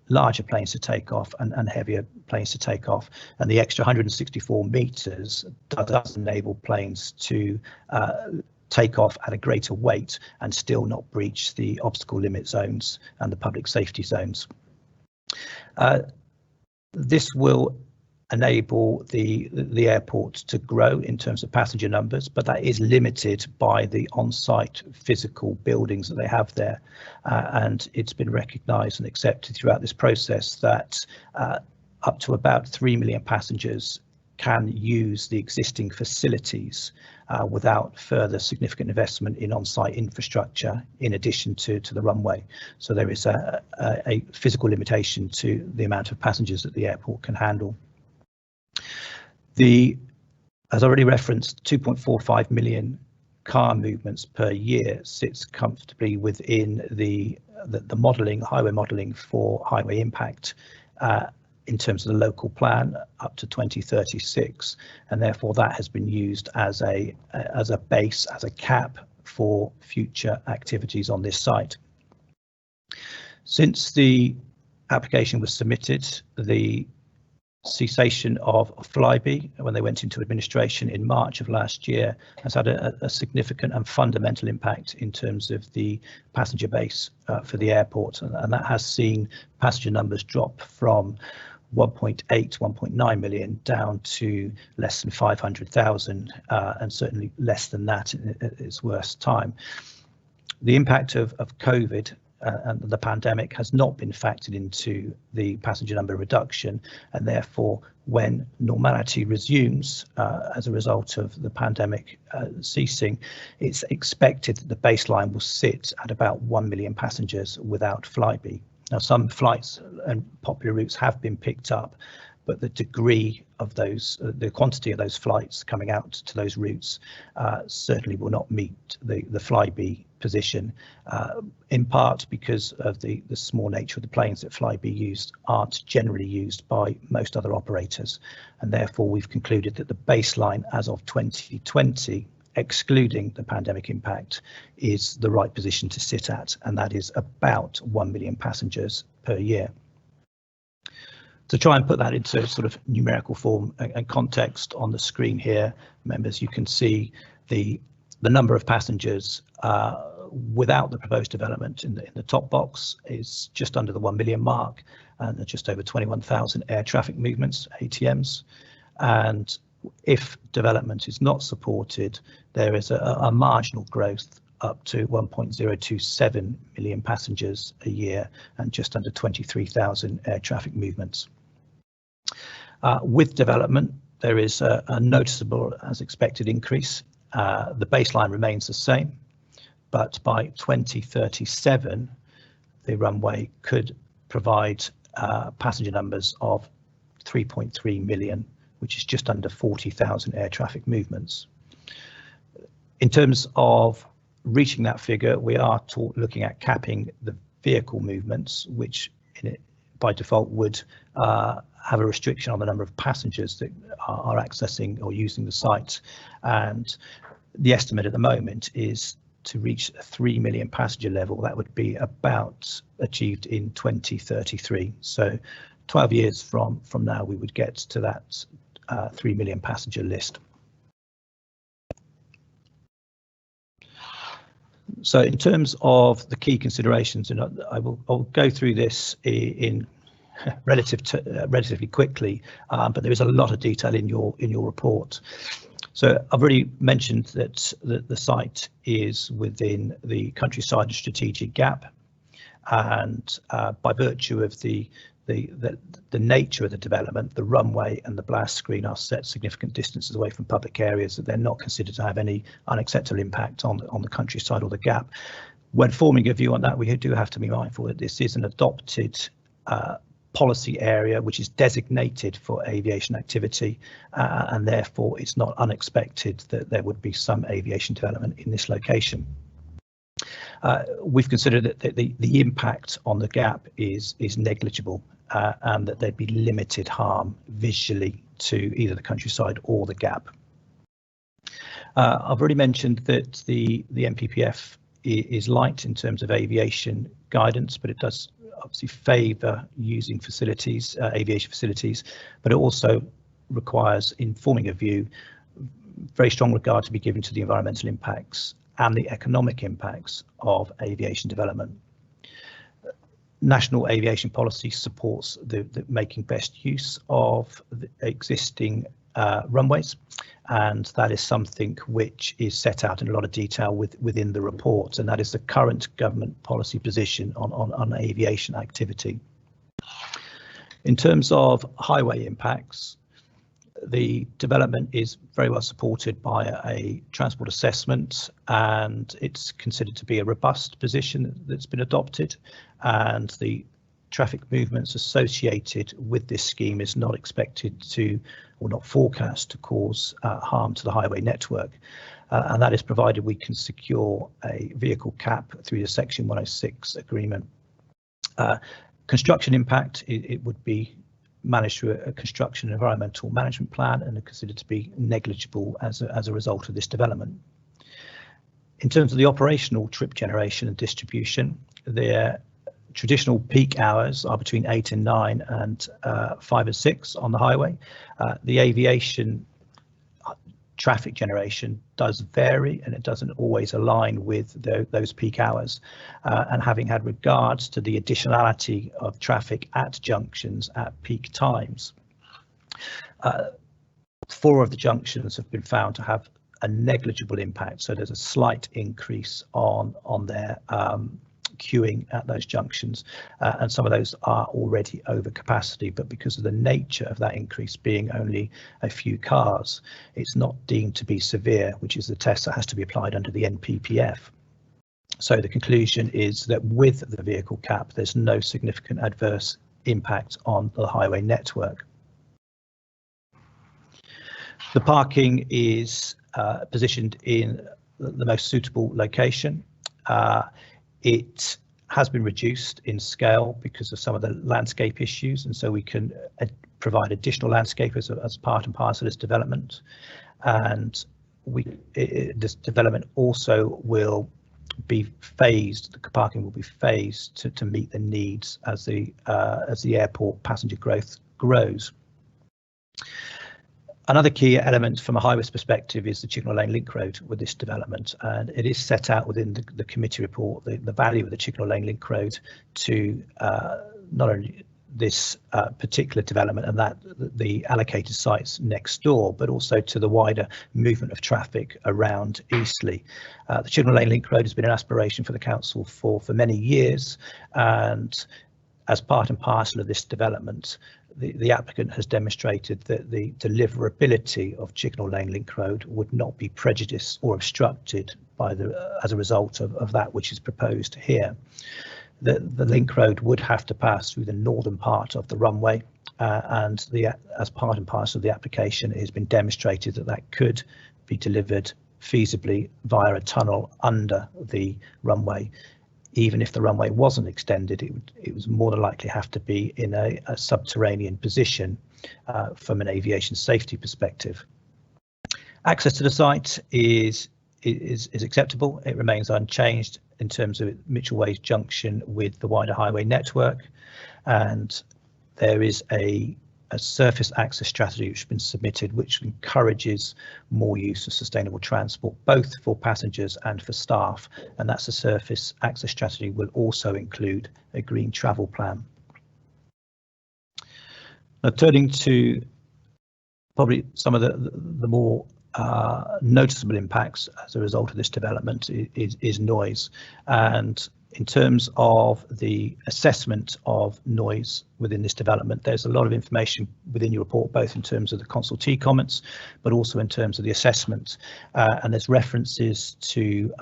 larger planes to take off and heavier planes to take off. And the extra 164 metres does enable planes to take off at a greater weight and still not breach the obstacle limit zones and the public safety zones. This will enable the airport to grow in terms of passenger numbers, but that is limited by the on-site physical buildings that they have there. And it's been recognised and accepted throughout this process that up to about 3 million passengers can use the existing facilities without further significant investment in on-site infrastructure in addition to the runway. So there is a physical limitation to the amount of passengers that the airport can handle. As already referenced, 2.45 million car movements per year sits comfortably within the modelling, highway modelling for highway impact in terms of the local plan up to 2036, and therefore that has been used as a base, as a cap for future activities on this site. Since the application was submitted, the cessation of Flybe when they went into administration in March of last year has had a significant and fundamental impact in terms of the passenger base for the airport, and that has seen passenger numbers drop from 1.8, 1.9 million down to less than 500,000 and certainly less than that at its worst time. The impact of COVID and the pandemic has not been factored into the passenger number reduction, and therefore when normality resumes as a result of the pandemic ceasing, it's expected that the baseline will sit at about 1 million passengers without Flybe. Now, some flights and popular routes have been picked up, but the degree of those, the quantity of those flights coming out to those routes certainly will not meet the Flybe position, in part because of the small nature of the planes that Flybe used aren't generally used by most other operators. And therefore, we've concluded that the baseline as of 2020, excluding the pandemic impact, is the right position to sit at, and that is about 1 million passengers per year. To try and put that into sort of numerical form and context on the screen here, members, you can see the number of passengers without the proposed development in the top box is just under the 1 million mark, and just over 21,000 air traffic movements, ATMs. And if development is not supported, there is a marginal growth up to 1.027 million passengers a year and just under 23,000 air traffic movements. With development, there is a noticeable, as expected, increase. The baseline remains the same, but by 2037, the runway could provide passenger numbers of 3.3 million, which is just under 40,000 air traffic movements. In terms of reaching that figure, we are looking at capping the vehicle movements, which by default would have a restriction on the number of passengers that are accessing or using the site. And the estimate at the moment is to reach a 3 million passenger level. That would be about achieved in 2033. So 12 years from now, we would get to that 3 million passenger list. So in terms of the key considerations, and I'll go through this in relatively quickly, but there is a lot of detail in your report. So I've already mentioned that the site is within the countryside and strategic gap, and by virtue of the nature of the development, the runway and the blast screen are set significant distances away from public areas, that they're not considered to have any unacceptable impact on the countryside or the gap. When forming a view on that, we do have to be mindful that this is an adopted policy area which is designated for aviation activity, and therefore it's not unexpected that there would be some aviation development in this location. We've considered that the impact on the gap is negligible, and that there'd be limited harm visually to either the countryside or the gap. I've already mentioned that the NPPF is light in terms of aviation guidance, but it does obviously favour using facilities, aviation facilities, but it also requires, in forming a view, very strong regard to be given to the environmental impacts and the economic impacts of aviation development. National aviation policy supports the making best use of the existing runways, and that is something which is set out in a lot of detail within the report, and that is the current government policy position on aviation activity. In terms of highway impacts, the development is very well supported by a transport assessment, and it's considered to be a robust position that's been adopted, and the traffic movements associated with this scheme is not expected to, or not forecast to, cause harm to the highway network, and that is provided we can secure a vehicle cap through the Section 106 agreement. Construction impact, it would be managed through a construction and environmental management plan and are considered to be negligible as a result of this development. In terms of the operational trip generation and distribution, their traditional peak hours are between 8 and 9 and 5 and 6 on the highway. The aviation traffic generation does vary, and it doesn't always align with those peak hours, and having had regards to the additionality of traffic at junctions at peak times, 4 of the junctions have been found to have a negligible impact, so there's a slight increase on their queuing at those junctions, and some of those are already over capacity, but because of the nature of that increase being only a few cars, it's not deemed to be severe, which is the test that has to be applied under the NPPF. So the conclusion is that with the vehicle cap, there's no significant adverse impact on the highway network. The parking is positioned in the most suitable location. It has been reduced in scale because of some of the landscape issues, and so we can provide additional landscape as part and parcel of this development. And this development also will be phased. The parking will be phased to meet the needs as the airport passenger growth grows. Another key element from a highways perspective is the Chickenham Lane Link Road with this development, and it is set out within the committee report the value of the Chickenham Lane Link Road to not only this particular development and that the allocated sites next door, but also to the wider movement of traffic around Eastleigh. The Chickenham Lane Link Road has been an aspiration for the council for many years, and as part and parcel of this development, the applicant has demonstrated that the deliverability of Chickenham Lane Link Road would not be prejudiced or obstructed by as a result of that which is proposed here. The link road would have to pass through the northern part of the runway, and as part and parcel of the application, it has been demonstrated that could be delivered feasibly via a tunnel under the runway. Even if the runway wasn't extended, it was more than likely have to be in a subterranean position from an aviation safety perspective. Access to the site is acceptable. It remains unchanged in terms of Mitchell Way's junction with the wider highway network, and there is a surface access strategy which has been submitted, which encourages more use of sustainable transport, both for passengers and for staff, and that's a surface access strategy will also include a green travel plan. Now, turning to probably some of the more noticeable impacts as a result of this development is noise. And in terms of the assessment of noise within this development, there's a lot of information within your report, both in terms of the consultee comments, but also in terms of the assessment. And there's references to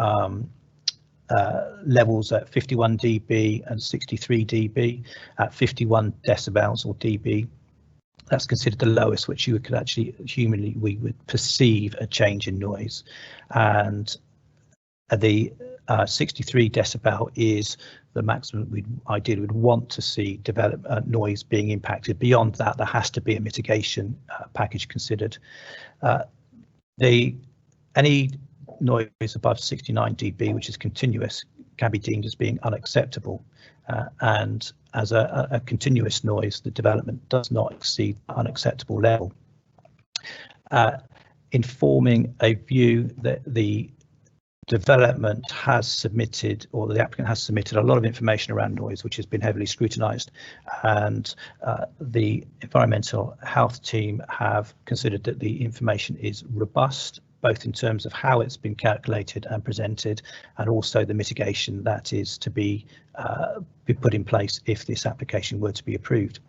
levels at 51 dB and 63 dB. At 51 decibels or dB, that's considered the lowest, which you could actually humanly we would perceive a change in noise, and the 63 decibel is the maximum we ideally would want to see noise being impacted. Beyond that, there has to be a mitigation package considered. Any noise above 69 dB, which is continuous, can be deemed as being unacceptable, and as a continuous noise, the development does not exceed the unacceptable level. Informing a view that the development has submitted, or the applicant has submitted, a lot of information around noise, which has been heavily scrutinised, and the environmental health team have considered that the information is robust, both in terms of how it's been calculated and presented, and also the mitigation that is to be put in place if this application were to be approved.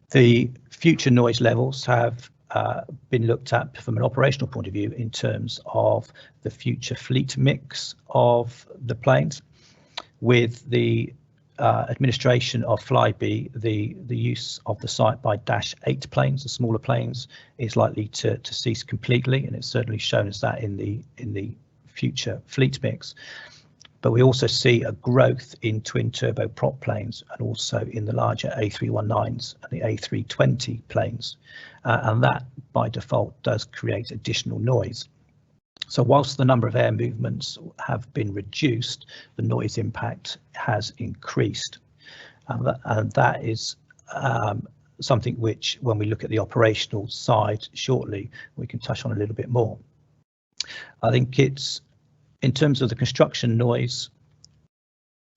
The future noise levels have been looked at from an operational point of view in terms of the future fleet mix of the planes. With the administration of Flybe, the use of the site by Dash 8 planes, the smaller planes, is likely to cease completely, and it's certainly shown as that in the future fleet mix. But we also see a growth in twin turbo prop planes, and also in the larger A319s and the A320 planes, and that by default does create additional noise. So whilst the number of air movements have been reduced, the noise impact has increased, and that is something which, when we look at the operational side shortly, we can touch on a little bit more. I think it's, in terms of the construction noise,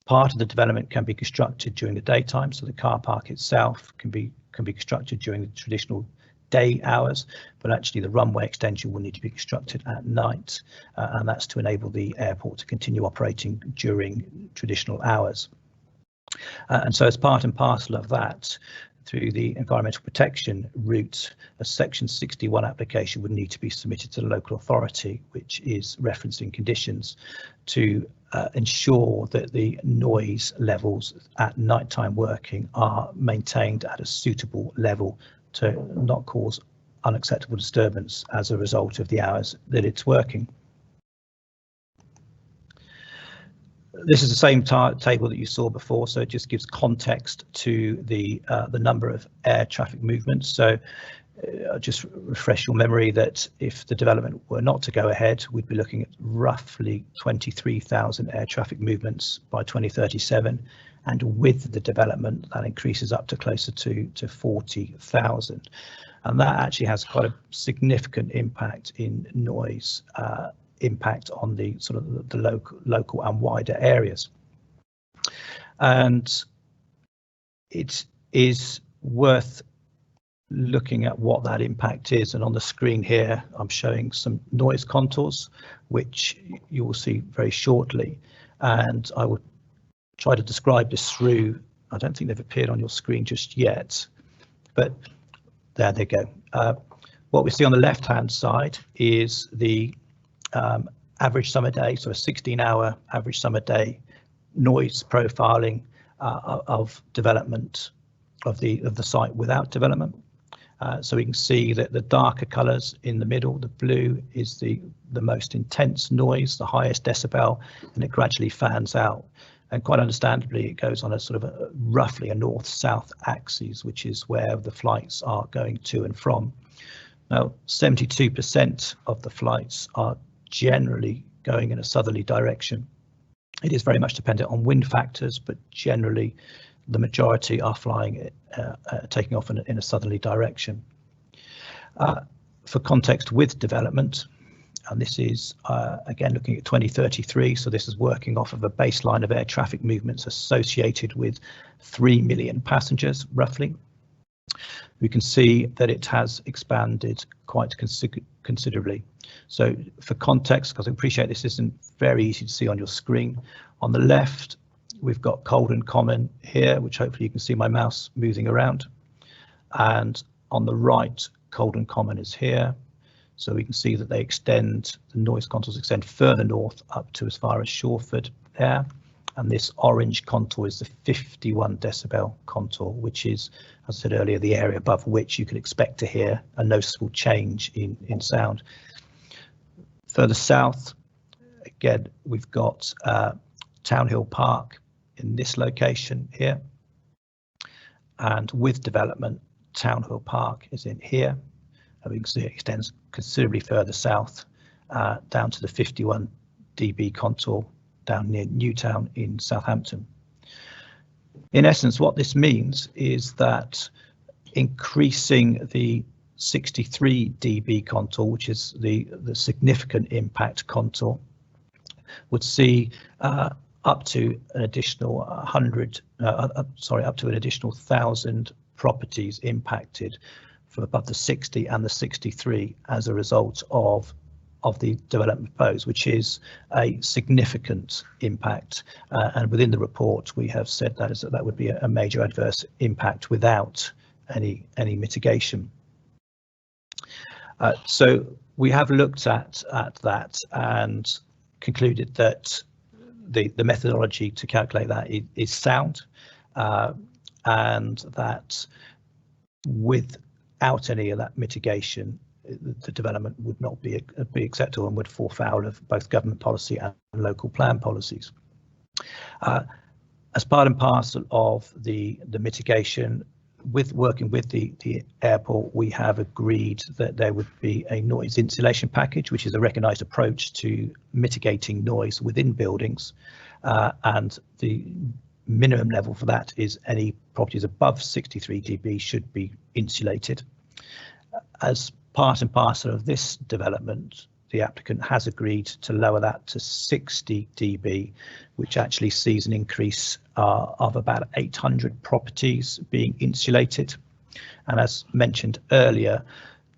part of the development can be constructed during the daytime, so the car park itself can be constructed during the traditional day hours, but actually the runway extension will need to be constructed at night, and that's to enable the airport to continue operating during traditional hours. And so as part and parcel of that, through the environmental protection route, a section 61 application would need to be submitted to the local authority, which is referencing conditions to ensure that the noise levels at nighttime working are maintained at a suitable level to not cause unacceptable disturbance as a result of the hours that it's working. This is the same table that you saw before, so it just gives context to the number of air traffic movements. So I'll just refresh your memory that if the development were not to go ahead, we'd be looking at roughly 23,000 air traffic movements by 2037. And with the development, that increases up to closer to 40,000. And that actually has quite a significant impact in noise impact on the sort of the local and wider areas. And it is worth looking at what that impact is, and on the screen here I'm showing some noise contours which you will see very shortly, and I will try to describe this through. I don't think they've appeared on your screen just yet, but there they go. What we see on the left hand side is the average summer day, so a 16-hour average summer day noise profiling of development of the site without development. So we can see that the darker colours in the middle, the blue is the most intense noise, the highest decibel, and it gradually fans out. And quite understandably, it goes on a sort of roughly a north-south axis, which is where the flights are going to and from. Now, 72% of the flights are generally going in a southerly direction. It is very much dependent on wind factors, but generally the majority are flying, taking off in a southerly direction. For context with development, and this is again looking at 2033, so this is working off of a baseline of air traffic movements associated with 3 million passengers roughly. we can see that it has expanded quite considerably. So for context, because I appreciate this isn't very easy to see on your screen, on the left we've got Colden Common here, which hopefully you can see my mouse moving around, and on the right Colden Common is here. So we can see that they extend, the noise contours extend further north up to as far as Shawford there. And this orange contour is the 51 decibel contour, which is, as I said earlier, the area above which you can expect to hear a noticeable change in sound. Further south, again, we've got Townhill Park in this location here. And with development, Townhill Park is in here. And we can see it extends considerably further south down to the 51 dB contour down near Newtown in Southampton. In essence, what this means is that increasing the 63 dB contour, which is the significant impact contour, would see up to an additional 1,000 properties impacted from above the 60 and the 63 as a result of the development proposed, which is a significant impact. And within the report, we have said that would be a major adverse impact without any mitigation. So we have looked at that and concluded that the methodology to calculate that is sound, and that without any of that mitigation, the development would not be acceptable and would fall foul of both government policy and local plan policies. As part and parcel of the mitigation, with working with the airport, we have agreed that there would be a noise insulation package, which is a recognised approach to mitigating noise within buildings, and the minimum level for that is any properties above 63 dB should be insulated. As part and parcel of this development, the applicant has agreed to lower that to 60 dB, which actually sees an increase of about 800 properties being insulated. And as mentioned earlier,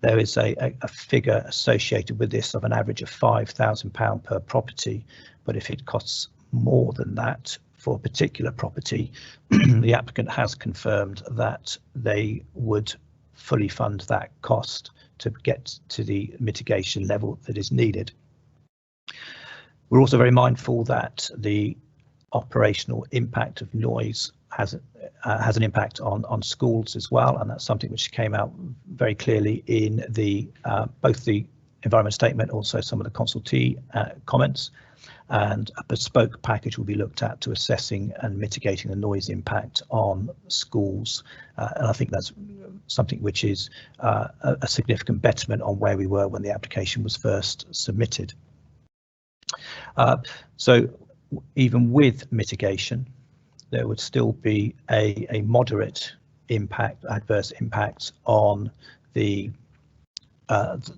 there is a figure associated with this of an average of £5,000 per property. But if it costs more than that for a particular property, the applicant has confirmed that they would fully fund that cost to get to the mitigation level that is needed. We're also very mindful that the operational impact of noise has an impact on schools as well, and that's something which came out very clearly in the both the environment statement, also some of the consultee comments, and a bespoke package will be looked at to assessing and mitigating the noise impact on schools, and I think that's something which is a significant betterment on where we were when the application was first submitted. So even with mitigation, there would still be a moderate impact, adverse impact on the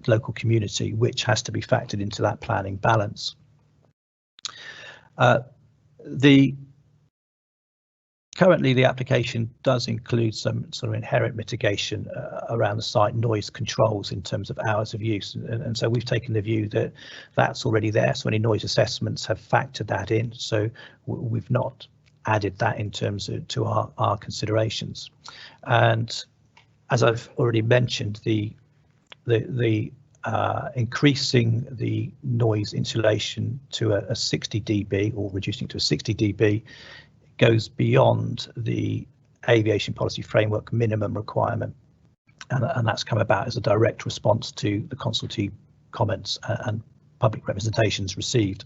local community, which has to be factored into that planning balance. Currently, the application does include some sort of inherent mitigation around the site noise controls in terms of hours of use, and so we've taken the view that that's already there. So any noise assessments have factored that in. So we've not added that in terms of to our considerations. And as I've already mentioned, the increasing the noise insulation to a 60 dB or reducing to a 60 dB goes beyond the aviation policy framework minimum requirement, and that's come about as a direct response to the consultee comments and public representations received.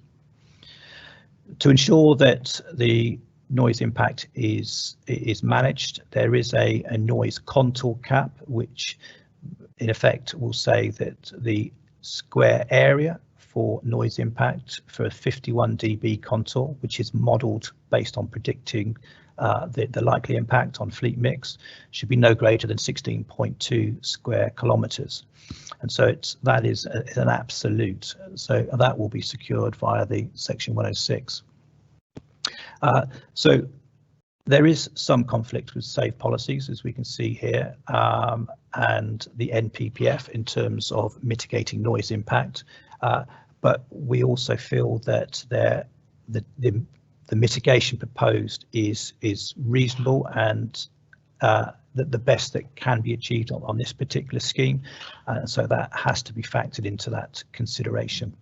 To ensure that the noise impact is managed, there is a noise contour cap, which in effect will say that the square area for noise impact for a 51 dB contour, which is modelled based on predicting the likely impact on fleet mix, should be no greater than 16.2 square kilometres. And so that is an absolute. So that will be secured via the section 106. So There is some conflict with SAFE policies, as we can see here, and the NPPF in terms of mitigating noise impact, but we also feel that the mitigation proposed is reasonable and the best that can be achieved on this particular scheme, so that has to be factored into that consideration.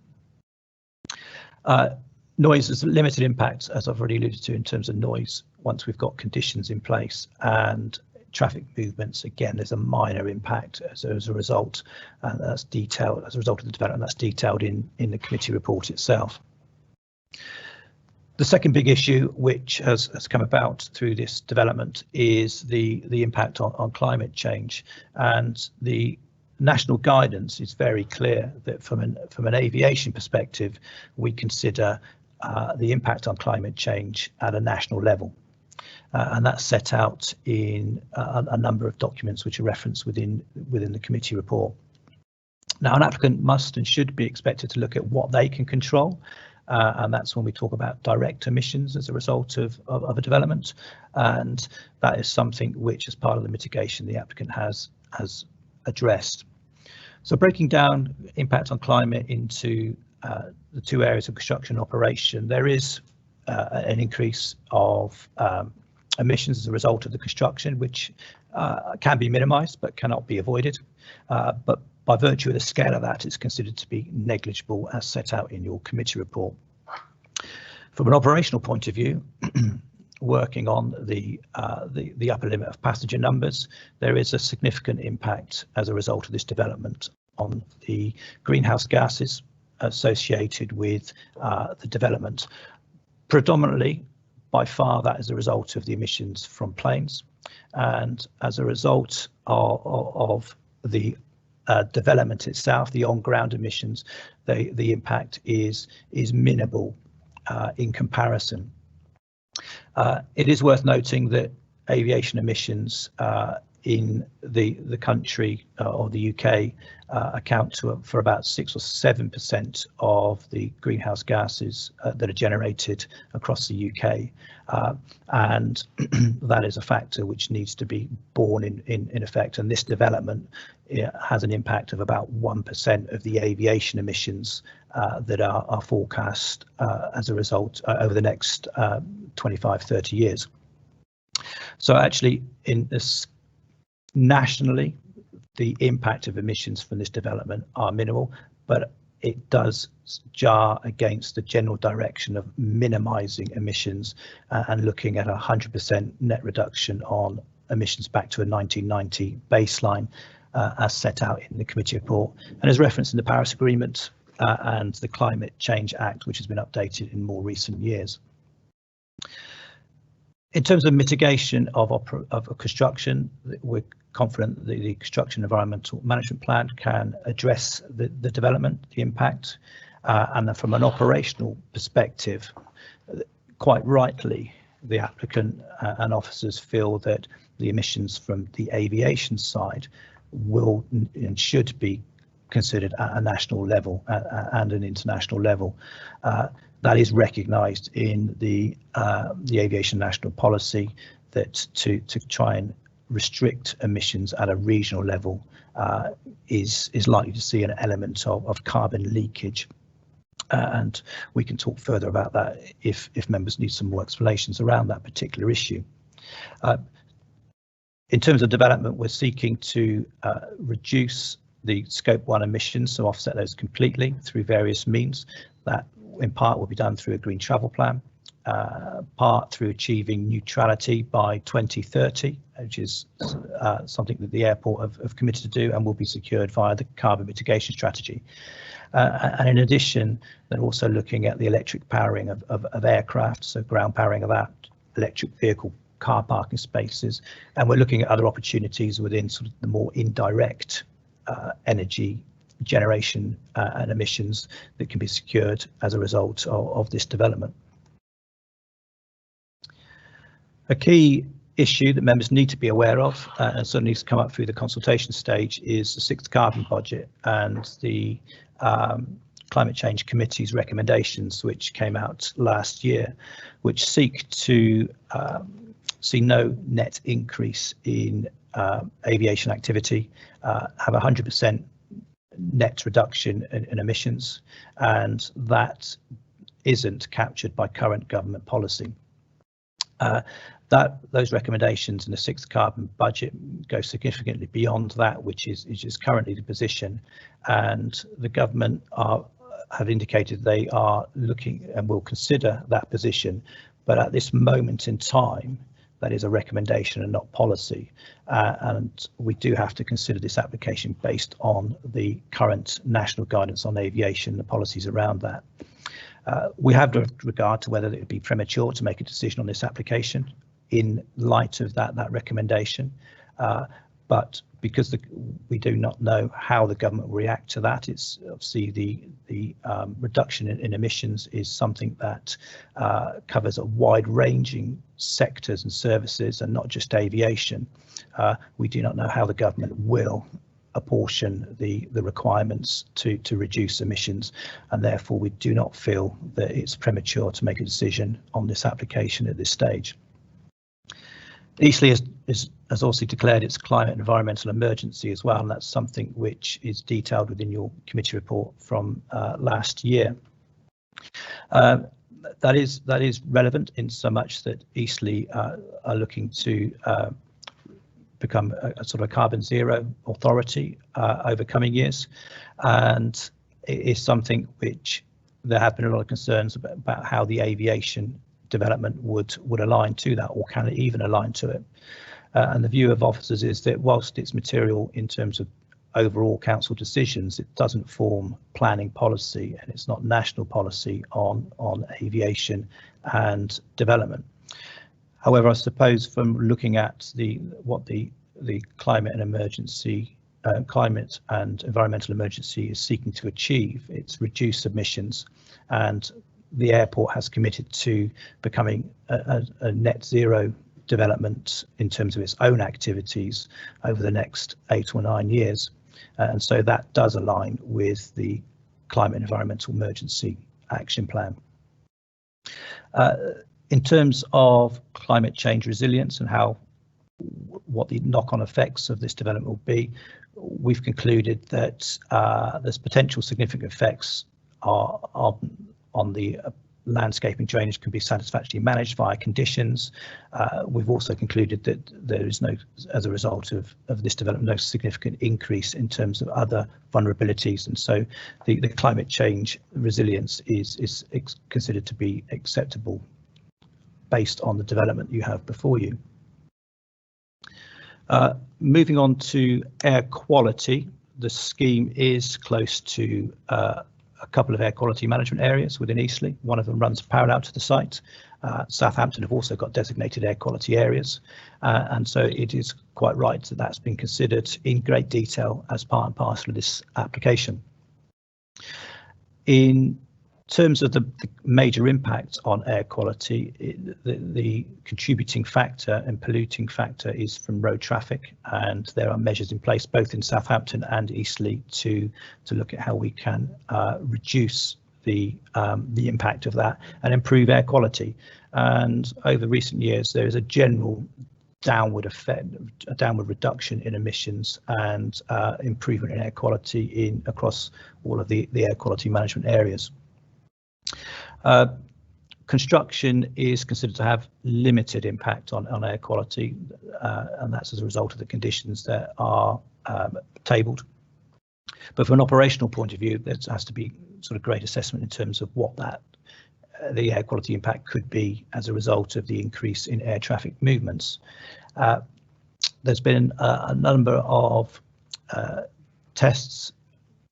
Noise is a limited impact, as I've already alluded to, in terms of noise once we've got conditions in place, and traffic movements, again, there's a minor impact as a result, and that's detailed as a result of the development. That's detailed in the committee report itself. The second big issue which has come about through this development is the impact on climate change, and the national guidance is very clear that from an aviation perspective, we consider the impact on climate change at a national level, and that's set out in a number of documents which are referenced within the committee report. Now, an applicant must and should be expected to look at what they can control, and that's when we talk about direct emissions as a result of a development, and that is something which, as part of the mitigation, the applicant has addressed. So breaking down impact on climate into the two areas of construction and operation, there is an increase of emissions as a result of the construction, which can be minimised but cannot be avoided. But by virtue of the scale of that, it's considered to be negligible, as set out in your committee report. From an operational point of view, working on the upper limit of passenger numbers, there is a significant impact as a result of this development on the greenhouse gases associated with the development. Predominantly, by far, that is a result of the emissions from planes, and as a result of the development itself, the on-ground emissions, the impact is minimal in comparison. It is worth noting that aviation emissions in the country or the UK account for about 6 or 7% of the greenhouse gases that are generated across the UK, and that is a factor which needs to be borne in effect, and this development has an impact of about 1% of the aviation emissions that are forecast as a result over the next 25-30 years. So actually, in this nationally, the impact of emissions from this development are minimal, but it does jar against the general direction of minimising emissions and looking at 100% net reduction on emissions back to a 1990 baseline, as set out in the committee report and as referenced in the Paris Agreement and the Climate Change Act, which has been updated in more recent years. In terms of mitigation of construction, we're confident that the Construction Environmental Management Plan can address the development, the impact, and then from an operational perspective, quite rightly, the applicant and officers feel that the emissions from the aviation side will and should be considered at a national level and an international level. That is recognised in the Aviation National Policy, that to try and restrict emissions at a regional level is likely to see an element of carbon leakage. And we can talk further about that if members need some more explanations around that particular issue. In terms of development, we're seeking to reduce the Scope 1 emissions, so offset those completely through various means. That in part will be done through a green travel plan, part through achieving neutrality by 2030, which is something that the airport have committed to do and will be secured via the carbon mitigation strategy. And in addition, they're also looking at the electric powering of aircraft, so ground powering of that, electric vehicle car parking spaces, and we're looking at other opportunities within sort of the more indirect energy generation and emissions that can be secured as a result of this development. A key issue that members need to be aware of, and certainly needs to come up through the consultation stage, is the 6th carbon budget and the Climate Change Committee's recommendations, which came out last year, which seek to see no net increase in aviation activity, have 100% net reduction in emissions, and that isn't captured by current government policy. Those recommendations in the sixth carbon budget go significantly beyond that, which is currently the position, and the government have indicated they are looking and will consider that position, but at this moment in time that is a recommendation and not policy, and we do have to consider this application based on the current national guidance on aviation, the policies around that. We have regard to whether it would be premature to make a decision on this application in light of that recommendation, but because we do not know how the government will react to that, it's obviously the reduction in emissions is something that covers a wide-ranging sectors and services and not just aviation. We do not know how the government will apportion the requirements to reduce emissions, and therefore we do not feel that it's premature to make a decision on this application at this stage. Eastleigh has also declared its climate and environmental emergency as well, and that's something which is detailed within your committee report from last year. That is relevant in so much that Eastleigh are looking to become a sort of a carbon zero authority over coming years, and it is something which there have been a lot of concerns about how the aviation development would align to that, or can it even align to it. And the view of officers is that whilst it's material in terms of overall council decisions, it doesn't form planning policy, and it's not national policy on aviation and development. However, I suppose from looking at what the climate and environmental emergency is seeking to achieve, it's reduce emissions, and the airport has committed to becoming a net zero development in terms of its own activities over the next 8 or 9 years. And so that does align with the Climate and Environmental Emergency Action Plan. In terms of climate change resilience and what the knock-on effects of this development will be, we've concluded that there's potential significant effects on the landscaping drainage can be satisfactorily managed via conditions. We've also concluded that there is no, as a result of this development, no significant increase in terms of other vulnerabilities, and so the climate change resilience is considered to be acceptable based on the development you have before you. Moving on to air quality, the scheme is close to a couple of air quality management areas within Eastleigh. One of them runs parallel to the site. Southampton have also got designated air quality areas, and so it is quite right that that's been considered in great detail as part and parcel of this application. In terms of the major impact on air quality, the contributing factor and polluting factor is from road traffic, and there are measures in place both in Southampton and Eastleigh to look at how we can reduce the impact of that and improve air quality. And over recent years, there is a general downward effect, a downward reduction in emissions and improvement in air quality across all of the air quality management areas. Construction is considered to have limited impact on air quality, and that's as a result of the conditions that are tabled. But from an operational point of view, there has to be sort of great assessment in terms of what the air quality impact could be as a result of the increase in air traffic movements. There's been a number of tests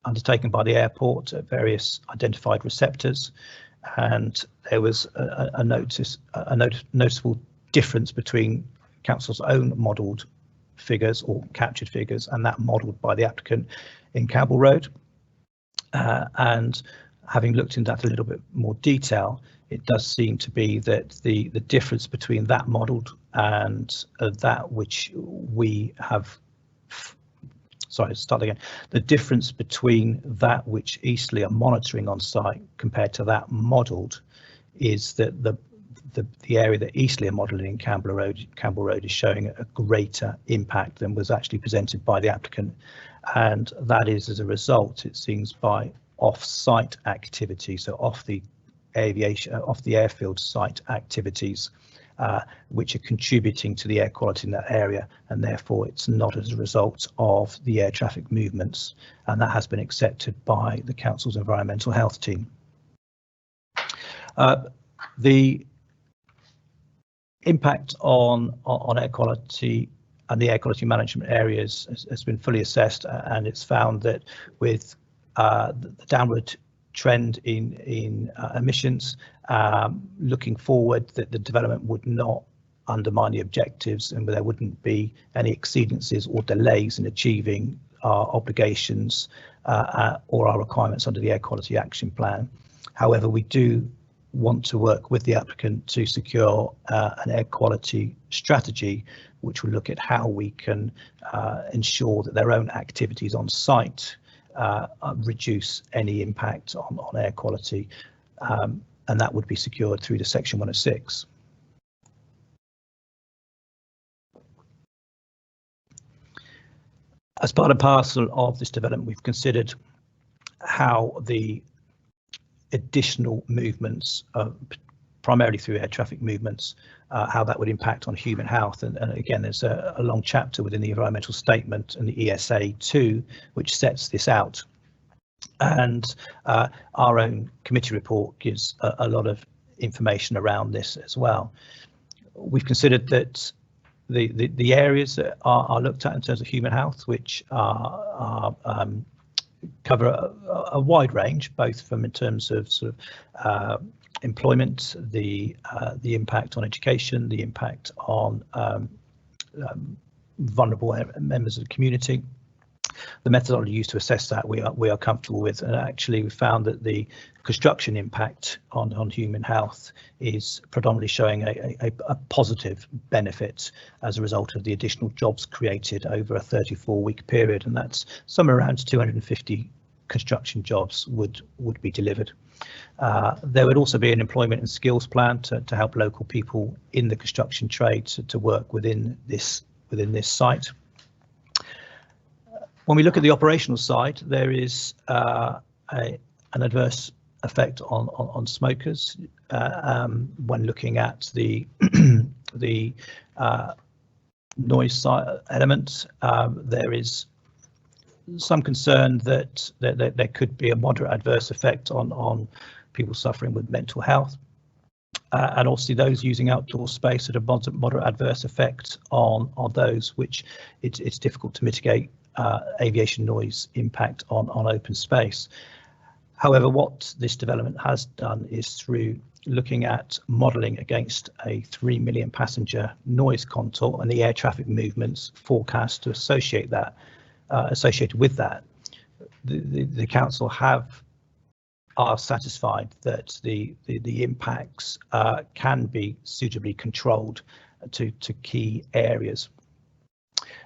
undertaken by the airport at various identified receptors, and there was a noticeable difference between council's own modelled figures or captured figures and that modelled by the applicant in Cabell Road. And having looked into that a little bit more detail, it does seem to be that the difference between that modelled and that which we have the difference between that which Eastleigh are monitoring on site compared to that modelled is that the area that Eastleigh are modelling in Campbell Road is showing a greater impact than was actually presented by the applicant, and that is as a result, it seems, by off-site activity, so off the airfield site activities, which are contributing to the air quality in that area, and therefore it's not as a result of the air traffic movements, and that has been accepted by the council's environmental health team. The impact on air quality and the air quality management areas has been fully assessed, and it's found that with the downward trend in emissions, looking forward, that the development would not undermine the objectives, and there wouldn't be any exceedances or delays in achieving our obligations or our requirements under the Air Quality Action Plan. However, we do want to work with the applicant to secure an air quality strategy, which will look at how we can ensure that their own activities on site reduce any impact on air quality, and that would be secured through the Section 106. As part and parcel of this development, we've considered how the additional movements, primarily through air traffic movements, how that would impact on human health. And again, there's a long chapter within the environmental statement and the ESA 2, which sets this out. And our own committee report gives a lot of information around this as well. We've considered that the areas that are looked at in terms of human health, which cover a wide range, both from in terms of sort of employment, the impact on education, the impact on vulnerable members of the community. The methodology used to assess that we are comfortable with, and actually we found that the construction impact on human health is predominantly showing a positive benefit as a result of the additional jobs created over a 34-week period, and that's somewhere around 250 construction jobs would be delivered. There would also be an employment and skills plan to help local people in the construction trade to work within this site. When we look at the operational side, there is an adverse effect on smokers when looking at the the noise side element. There is some concern that there could be a moderate adverse effect on people suffering with mental health, and also those using outdoor space at a moderate adverse effect on those which it's difficult to mitigate aviation noise impact on open space. However, what this development has done is, through looking at modelling against a 3 million passenger noise contour and the air traffic movements forecast to associated with that, the council are satisfied that the impacts can be suitably controlled to key areas.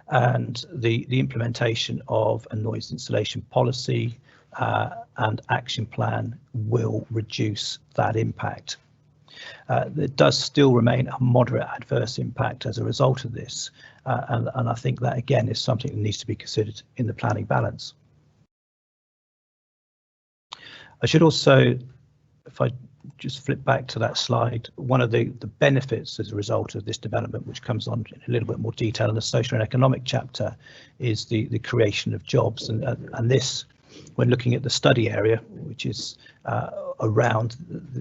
And the implementation of a noise installation policy and action plan will reduce that impact. There does still remain a moderate adverse impact as a result of this, and I think that again is something that needs to be considered in the planning balance. I should also, if I just flip back to that slide, one of the benefits as a result of this development, which comes on in a little bit more detail in the social and economic chapter, is the creation of jobs, and this, when looking at the study area, which is around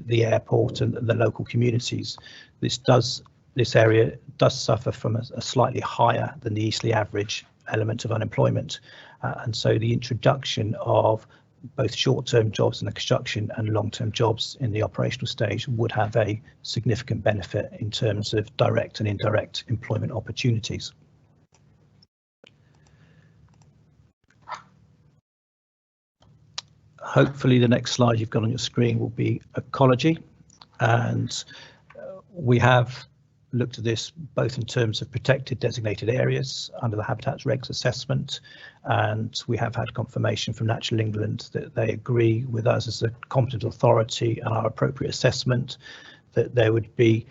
the airport and the local communities, this area does suffer from a slightly higher than the Eastleigh average element of unemployment, and so the introduction of both short-term jobs in the construction and long-term jobs in the operational stage would have a significant benefit in terms of direct and indirect employment opportunities. Hopefully the next slide you've got on your screen will be ecology, and we have looked at this both in terms of protected designated areas under the Habitats Regs assessment, and we have had confirmation from Natural England that they agree with us as a competent authority and our appropriate assessment that there would be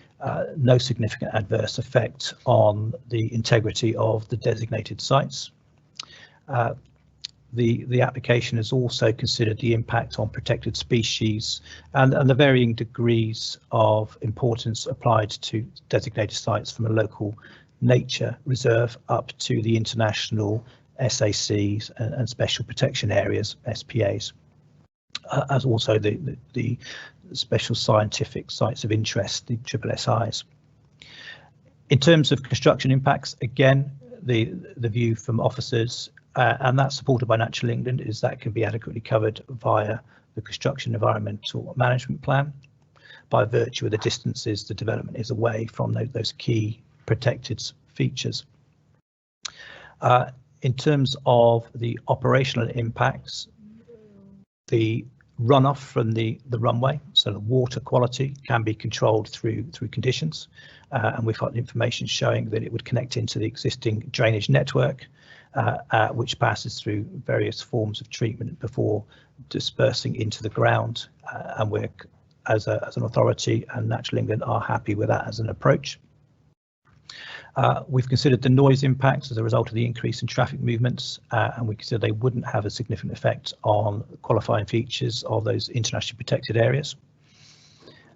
no significant adverse effect on the integrity of the designated sites. The application has also considered the impact on protected species and the varying degrees of importance applied to designated sites from a local nature reserve up to the international SACs and special protection areas, SPAs, as also the special scientific sites of interest, the SSSIs. In terms of construction impacts, again, the view from officers, and that's supported by Natural England, is that can be adequately covered via the construction environmental management plan by virtue of the distances the development is away from those key protected features. In terms of the operational impacts, the runoff from the runway, so the water quality, can be controlled through conditions, and we've got information showing that it would connect into the existing drainage network, which passes through various forms of treatment before dispersing into the ground, and we're, as an authority and Natural England, are happy with that as an approach. We've considered the noise impacts as a result of the increase in traffic movements, and we consider they wouldn't have a significant effect on qualifying features of those internationally protected areas.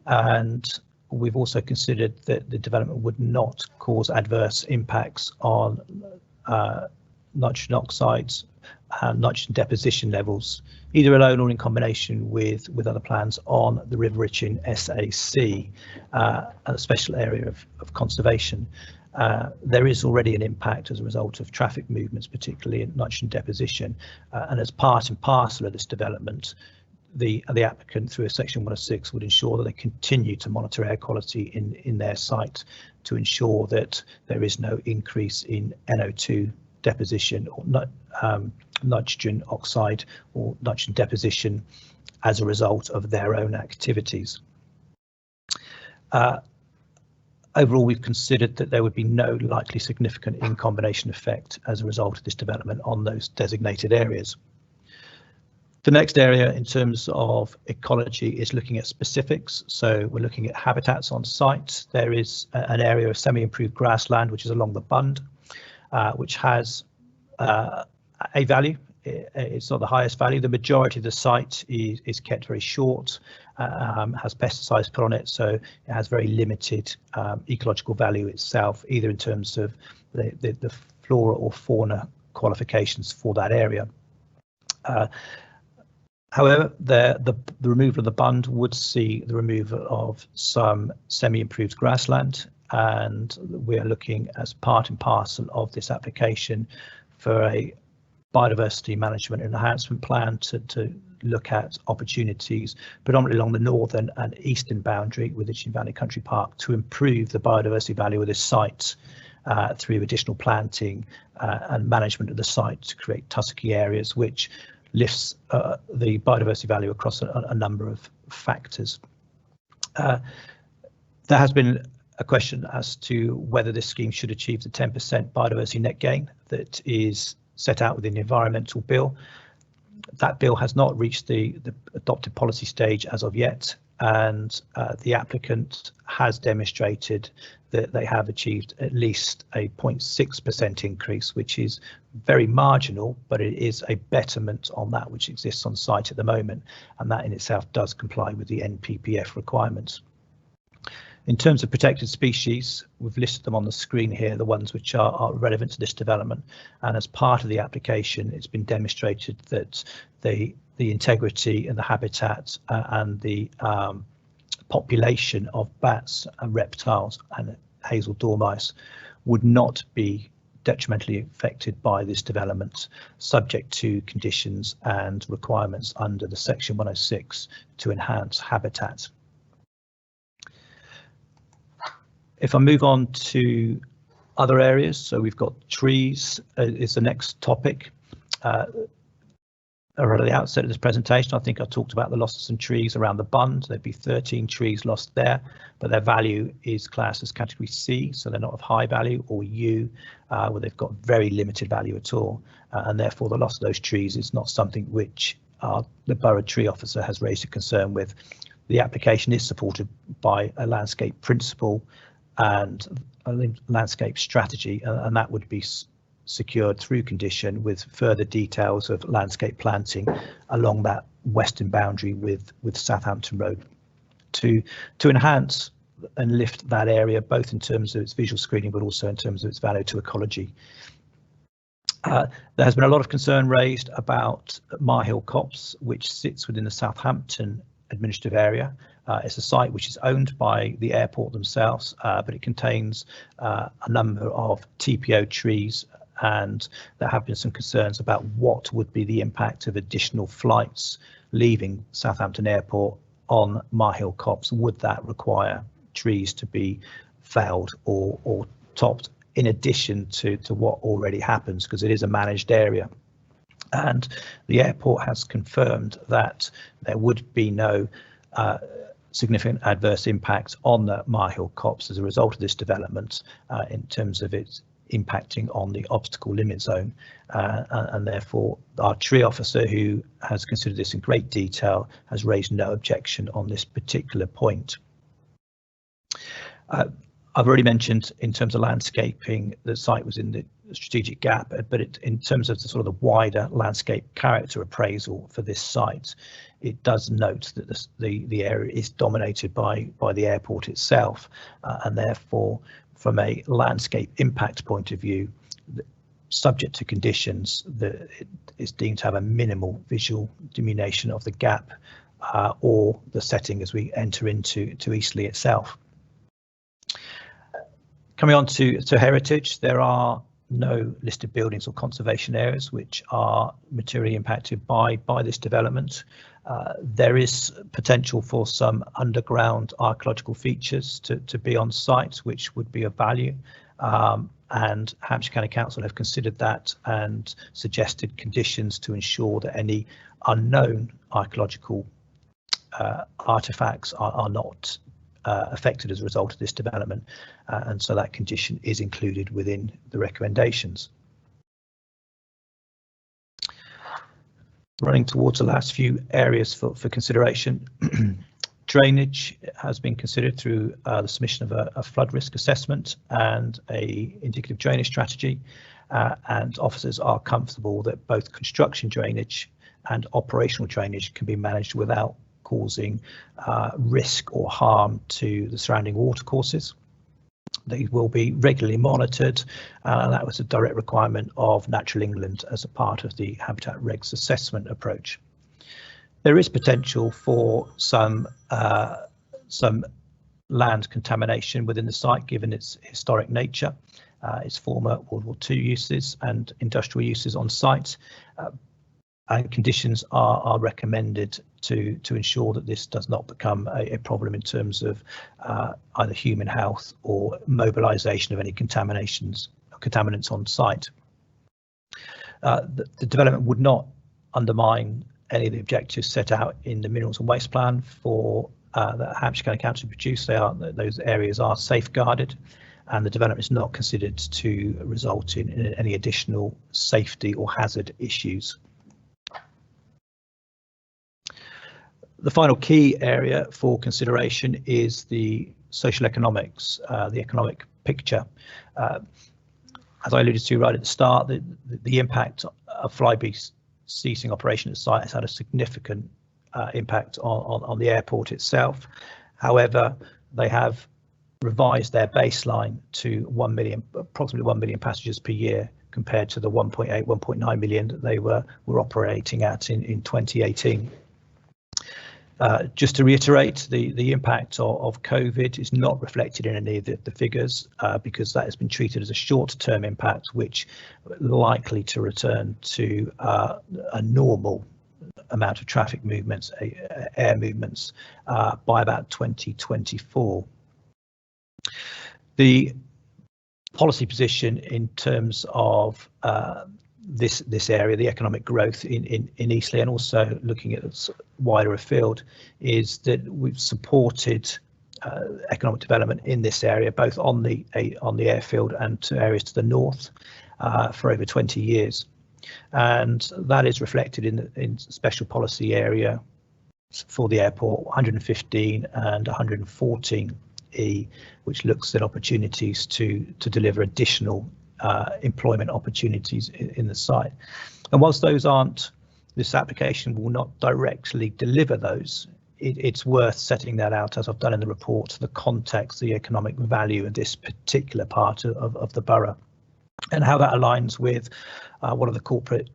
And we've also considered that the development would not cause adverse impacts on nitrogen oxides and nitrogen deposition levels, either alone or in combination with other plans on the River Itchen SAC, a special area of conservation. There is already an impact as a result of traffic movements, particularly in nitrogen deposition, and as part and parcel of this development, the applicant, through a Section 106, would ensure that they continue to monitor air quality in their site to ensure that there is no increase in NO2 deposition or nitrogen oxide or nitrogen deposition as a result of their own activities. Overall, we've considered that there would be no likely significant in-combination effect as a result of this development on those designated areas. The next area in terms of ecology is looking at specifics. So we're looking at habitats on site. There is an area of semi-improved grassland, which is along the Bund, which has a value. It's not the highest value. The majority of the site is kept very short, has pesticides put on it, so it has very limited ecological value itself, either in terms of the flora or fauna qualifications for that area. However, the removal of the Bund would see the removal of some semi-improved grassland, and we are looking as part and parcel of this application for a biodiversity management and enhancement plan to look at opportunities predominantly along the northern and eastern boundary with Itchen Valley Country Park to improve the biodiversity value of this site through additional planting and management of the site to create tussocky areas, which lifts the biodiversity value across a number of factors. There has been a question as to whether this scheme should achieve the 10% biodiversity net gain that is set out within the environmental bill. That bill has not reached the adopted policy stage as of yet, and the applicant has demonstrated that they have achieved at least a 0.6% increase, which is very marginal, but it is a betterment on that which exists on site at the moment, and that in itself does comply with the NPPF requirements. In terms of protected species, we've listed them on the screen here, the ones which are relevant to this development, and as part of the application it's been demonstrated that the integrity and the habitat and the population of bats and reptiles and hazel dormice would not be detrimentally affected by this development, subject to conditions and requirements under the Section 106 to enhance habitat. If I move on to other areas, so we've got trees is the next topic. Right at the outset of this presentation, I think I talked about the loss of some trees around the Bund. There'd be 13 trees lost there, but their value is classed as category C, so they're not of high value, or U, where they've got very limited value at all, and therefore the loss of those trees is not something which the Borough Tree Officer has raised a concern with. The application is supported by a landscape principle and a landscape strategy, and that would be secured through condition with further details of landscape planting along that western boundary with Southampton Road to enhance and lift that area, both in terms of its visual screening but also in terms of its value to ecology. There has been a lot of concern raised about Marhill Copse, which sits within the Southampton administrative area. It's a site which is owned by the airport themselves, but it contains a number of TPO trees, and there have been some concerns about what would be the impact of additional flights leaving Southampton Airport on Marhill Copse. Would that require trees to be felled or topped in addition to what already happens, because it is a managed area? And the airport has confirmed that there would be no significant adverse impact on the Marhill Copse as a result of this development in terms of its impacting on the obstacle limit zone, and therefore our tree officer, who has considered this in great detail, has raised no objection on this particular point. I've already mentioned in terms of landscaping, the site was in the strategic gap, but in terms of the sort of the wider landscape character appraisal for this site, it does note that the area is dominated by the airport itself, and therefore from a landscape impact point of view, subject to conditions, that it is deemed to have a minimal visual diminution of the gap or the setting as we enter into Eastleigh itself. Coming on to heritage, there are no listed buildings or conservation areas which are materially impacted by this development. There is potential for some underground archaeological features to be on site, which would be of value, and Hampshire County Council have considered that and suggested conditions to ensure that any unknown archaeological artefacts are not affected as a result of this development, and so that condition is included within the recommendations. Running towards the last few areas for consideration, drainage has been considered through the submission of a flood risk assessment and a indicative drainage strategy, and officers are comfortable that both construction drainage and operational drainage can be managed without causing risk or harm to the surrounding watercourses. They will be regularly monitored, and that was a direct requirement of Natural England as a part of the Habitat Regs assessment approach. There is potential for some land contamination within the site, given its historic nature, its former World War II uses and industrial uses on site. And conditions are recommended to ensure that this does not become a problem in terms of either human health or mobilisation of any contaminants on site. The development would not undermine any of the objectives set out in the Minerals and Waste Plan for that Hampshire County Council produced. Those areas are safeguarded, and the development is not considered to result in any additional safety or hazard issues. The final key area for consideration is the social economics, the economic picture. As I alluded to right at the start, the impact of Flybe ceasing operation at the site has had a significant impact on the airport itself. However, they have revised their baseline to approximately 1 million passengers per year, compared to the 1.8, 1.9 million that they were operating at in 2018. Just to reiterate, the impact of COVID is not reflected in any of the figures, because that has been treated as a short-term impact, which likely to return to a normal amount of traffic movements, air movements, by about 2024. The policy position in terms of this area, the economic growth in Eastleigh, and also looking at wider afield, is that we've supported economic development in this area, both on the airfield and to areas to the north, for over 20 years, and that is reflected in special policy area for the airport, 115 and 114E, which looks at opportunities to deliver additional employment opportunities in the site. And whilst those aren't, this application will not directly deliver those, it's worth setting that out, as I've done in the report, the context, the economic value of this particular part of the borough, and how that aligns with one of the corporate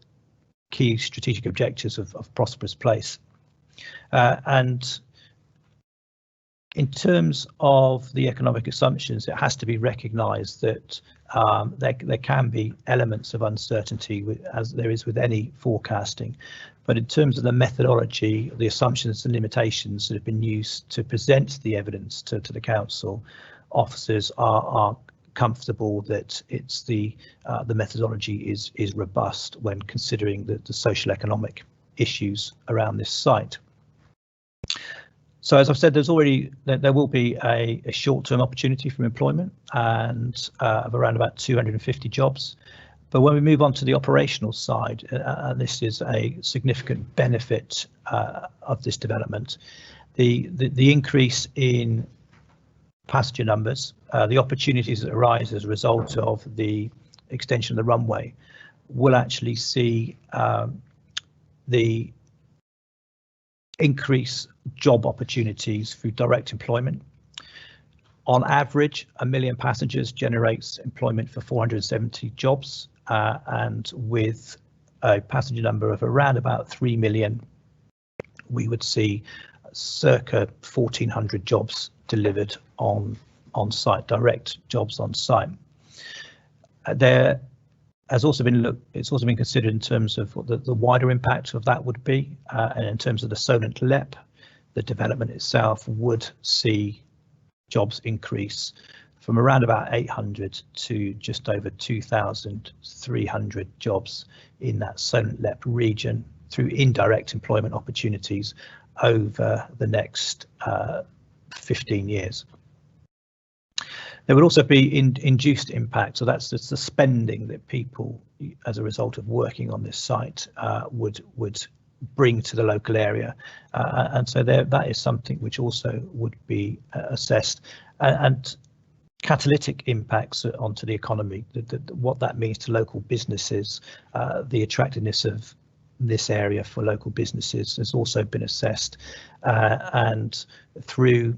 key strategic objectives of Prosperous Place. And in terms of the economic assumptions, it has to be recognised that there can be elements of uncertainty, as there is with any forecasting. But in terms of the methodology, the assumptions and limitations that have been used to present the evidence to the council, officers are comfortable that it's the methodology is robust when considering the social economic issues around this site. So as I've said, there will be a short-term opportunity from employment and of around about 250 jobs. But when we move on to the operational side, and this is a significant benefit of this development, the increase in passenger numbers, the opportunities that arise as a result of the extension of the runway, will actually see the increase job opportunities through direct employment. On average, 1 million passengers generates employment for 470 jobs, and with a passenger number of around about 3 million, we would see circa 1,400 jobs delivered on site, direct jobs on site. There has also been it's also been considered in terms of what the wider impact of that would be, and in terms of the Solent LEP, the development itself would see jobs increase from around about 800 to just over 2,300 jobs in that Solent LEP region through indirect employment opportunities over the next 15 years. There would also be induced impact, so that's just the spending that people, as a result of working on this site, would bring to the local area, and so that is something which also would be assessed, and catalytic impacts onto the economy, what that means to local businesses, the attractiveness of this area for local businesses has also been assessed, and through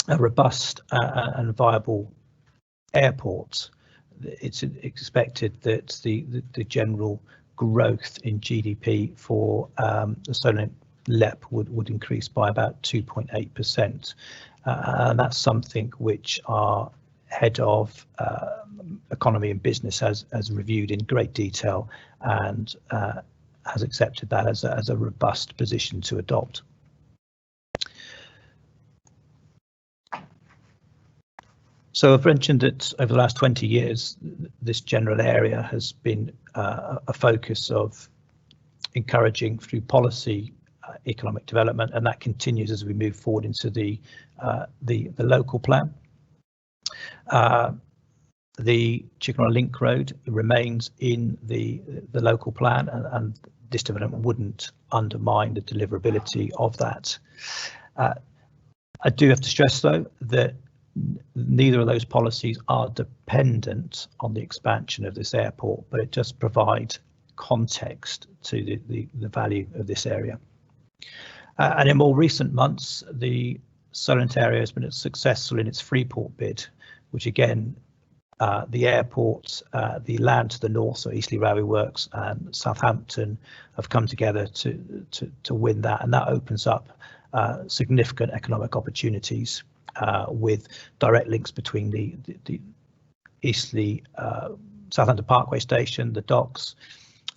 a robust and viable airport, it's expected that the general growth in GDP for the Solent LEP would increase by about 2.8%, and that's something which our head of economy and business has reviewed in great detail and has accepted that as a robust position to adopt. So I've mentioned that over the last 20 years, this general area has been a focus of encouraging through policy economic development, and that continues as we move forward into the local plan. The Chickenham Link Road remains in the local plan, and this development wouldn't undermine the deliverability of that. I do have to stress, though, that neither of those policies are dependent on the expansion of this airport, but it does provide context to the value of this area. And in more recent months, the Solent area has been successful in its Freeport bid, which again, the airport, the land to the north, so Eastleigh Railway Works and Southampton have come together to win that, and that opens up significant economic opportunities with direct links between the Eastleigh Southampton Parkway station, the docks,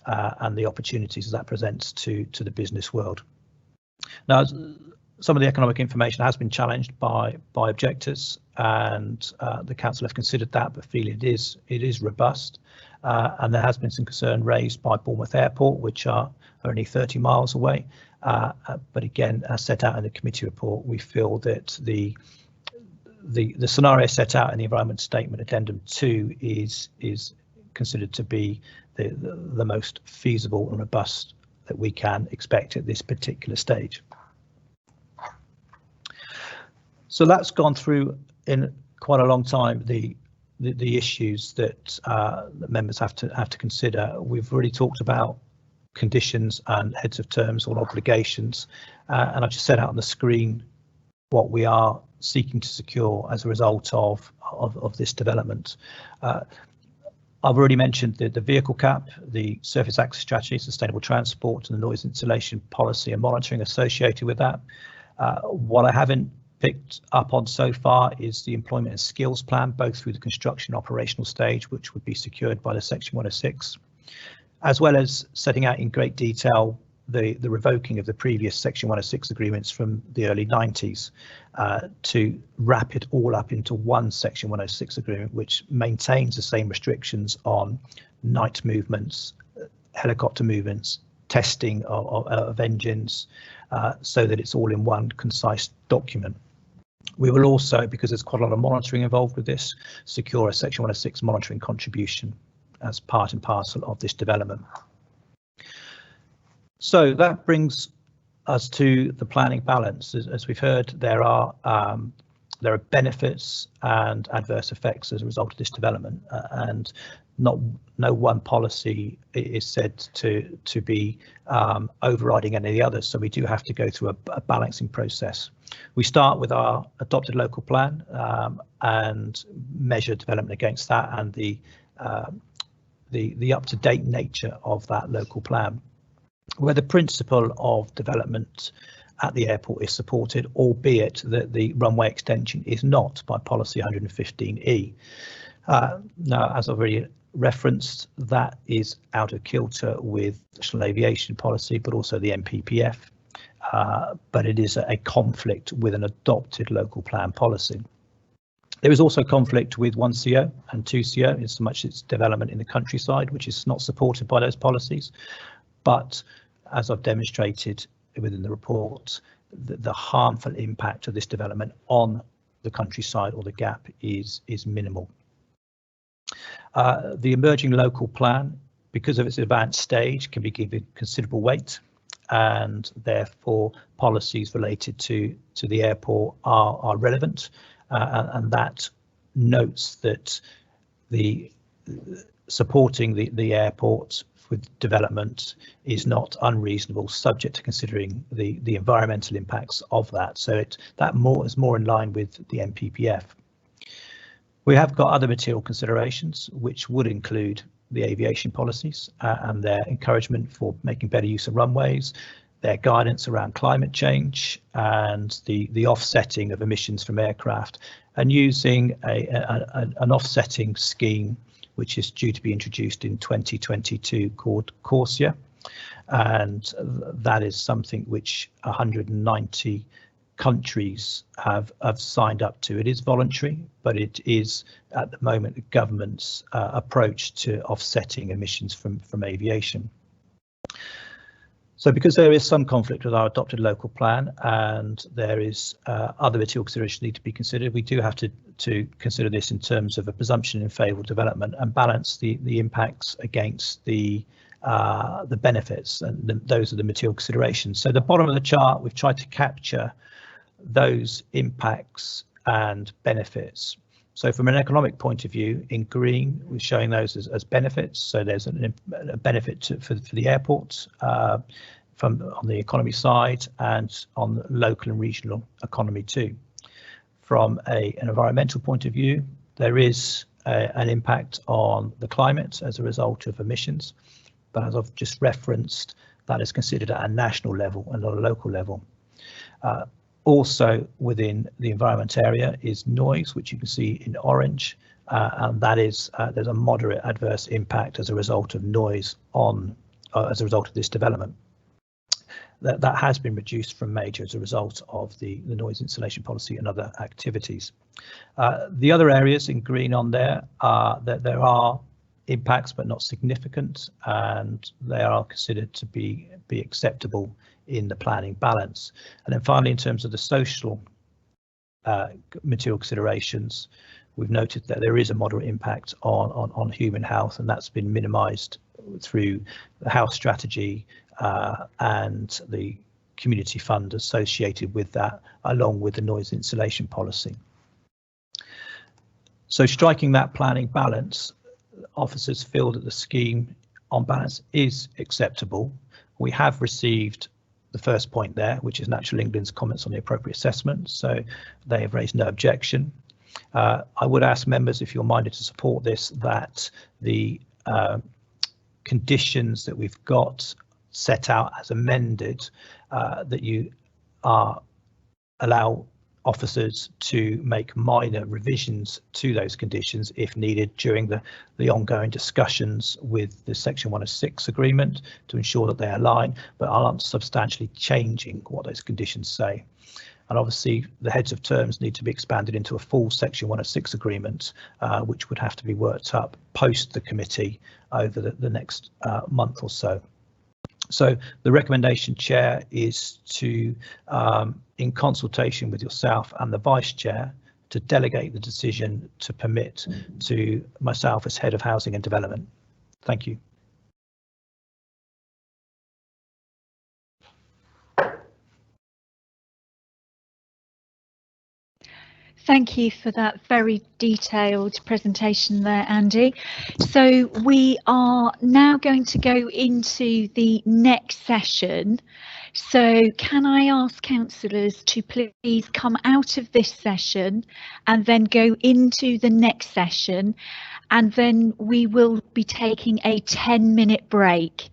and the opportunities that presents to the business world. Now, some of the economic information has been challenged by objectors, and the council have considered that, but feel it is robust. And there has been some concern raised by Bournemouth Airport, which are only 30 miles away. But again, as set out in the committee report, we feel that the scenario set out in the Environment Statement Addendum 2 is considered to be the most feasible and robust that we can expect at this particular stage. So that's gone through in quite a long time the issues that members have to consider. We've already talked about conditions and heads of terms or obligations, and I've just set out on the screen what we are seeking to secure as a result of this development. I've already mentioned the vehicle cap, the surface access strategy, sustainable transport, and the noise insulation policy and monitoring associated with that. What I haven't picked up on so far is the employment and skills plan, both through the construction and operational stage, which would be secured by the Section 106, as well as setting out in great detail the revoking of the previous Section 106 agreements from the early 90s to wrap it all up into one Section 106 agreement, which maintains the same restrictions on night movements, helicopter movements, testing of engines, so that it's all in one concise document. We will also, because there's quite a lot of monitoring involved with this, secure a Section 106 monitoring contribution as part and parcel of this development. So that brings us to the planning balance. As we've heard, there are benefits and adverse effects as a result of this development, and no one policy is said to be overriding any of the others. So we do have to go through a balancing process. We start with our adopted local plan and measure development against that and the up-to-date nature of that local plan, where the principle of development at the airport is supported, albeit that the runway extension is not by policy 115E. Now, as I've already referenced, that is out of kilter with national aviation policy, but also the NPPF, but it is a conflict with an adopted local plan policy. There is also conflict with 1CO and 2CO in so much as it's development in the countryside, which is not supported by those policies. But as I've demonstrated within the report, the harmful impact of this development on the countryside or the gap is minimal. The emerging local plan, because of its advanced stage, can be given considerable weight, and therefore policies related to the airport are relevant, and that notes that the supporting the airport with development is not unreasonable, subject to considering the environmental impacts of that. So that is more in line with the NPPF. We have got other material considerations, which would include the aviation policies and their encouragement for making better use of runways, their guidance around climate change and the offsetting of emissions from aircraft, and using an offsetting scheme which is due to be introduced in 2022 called Corsia, and that is something which 190 countries have signed up to. It is voluntary, but it is at the moment the government's approach to offsetting emissions from aviation. So because there is some conflict with our adopted local plan and there is other material considerations need to be considered, we do have to consider this in terms of a presumption in favour of development and balance the impacts against the benefits, and those are the material considerations. So the bottom of the chart, we've tried to capture those impacts and benefits. So from an economic point of view, in green, we're showing those as benefits. So there's a benefit for the airports on the economy side and on the local and regional economy too. From an environmental point of view, there is an impact on the climate as a result of emissions. But as I've just referenced, that is considered at a national level and not a local level. Also within the environment area is noise, which you can see in orange, and that is there's a moderate adverse impact as a result of noise as a result of this development. That has been reduced from major as a result of the noise insulation policy and other activities. The other areas in green on there are that there are impacts but not significant, and they are considered to be acceptable in the planning balance. And then finally, in terms of the social material considerations, we've noted that there is a moderate impact on human health, and that's been minimised through the health strategy and the community fund associated with that, along with the noise insulation policy. So striking that planning balance, officers feel that the scheme on balance is acceptable. We have received the first point there, which is Natural England's comments on the appropriate assessment, so they have raised no objection. I would ask members, if you're minded to support this, that the conditions that we've got set out as amended, that you allow officers to make minor revisions to those conditions if needed during the ongoing discussions with the Section 106 agreement to ensure that they align, but aren't substantially changing what those conditions say. And obviously the heads of terms need to be expanded into a full Section 106 agreement, which would have to be worked up post the committee over the next month or so. So the recommendation, Chair, is to, in consultation with yourself and the Vice Chair, to delegate the decision to permit to myself as Head of Housing and Development. Thank you. Thank you for that very detailed presentation there, Andy. So we are now going to go into the next session. So can I ask councillors to please come out of this session and then go into the next session, and then we will be taking a 10-minute break.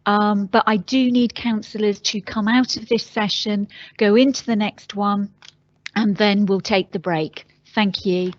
But I do need councillors to come out of this session, go into the next one, and then we'll take the break. Thank you.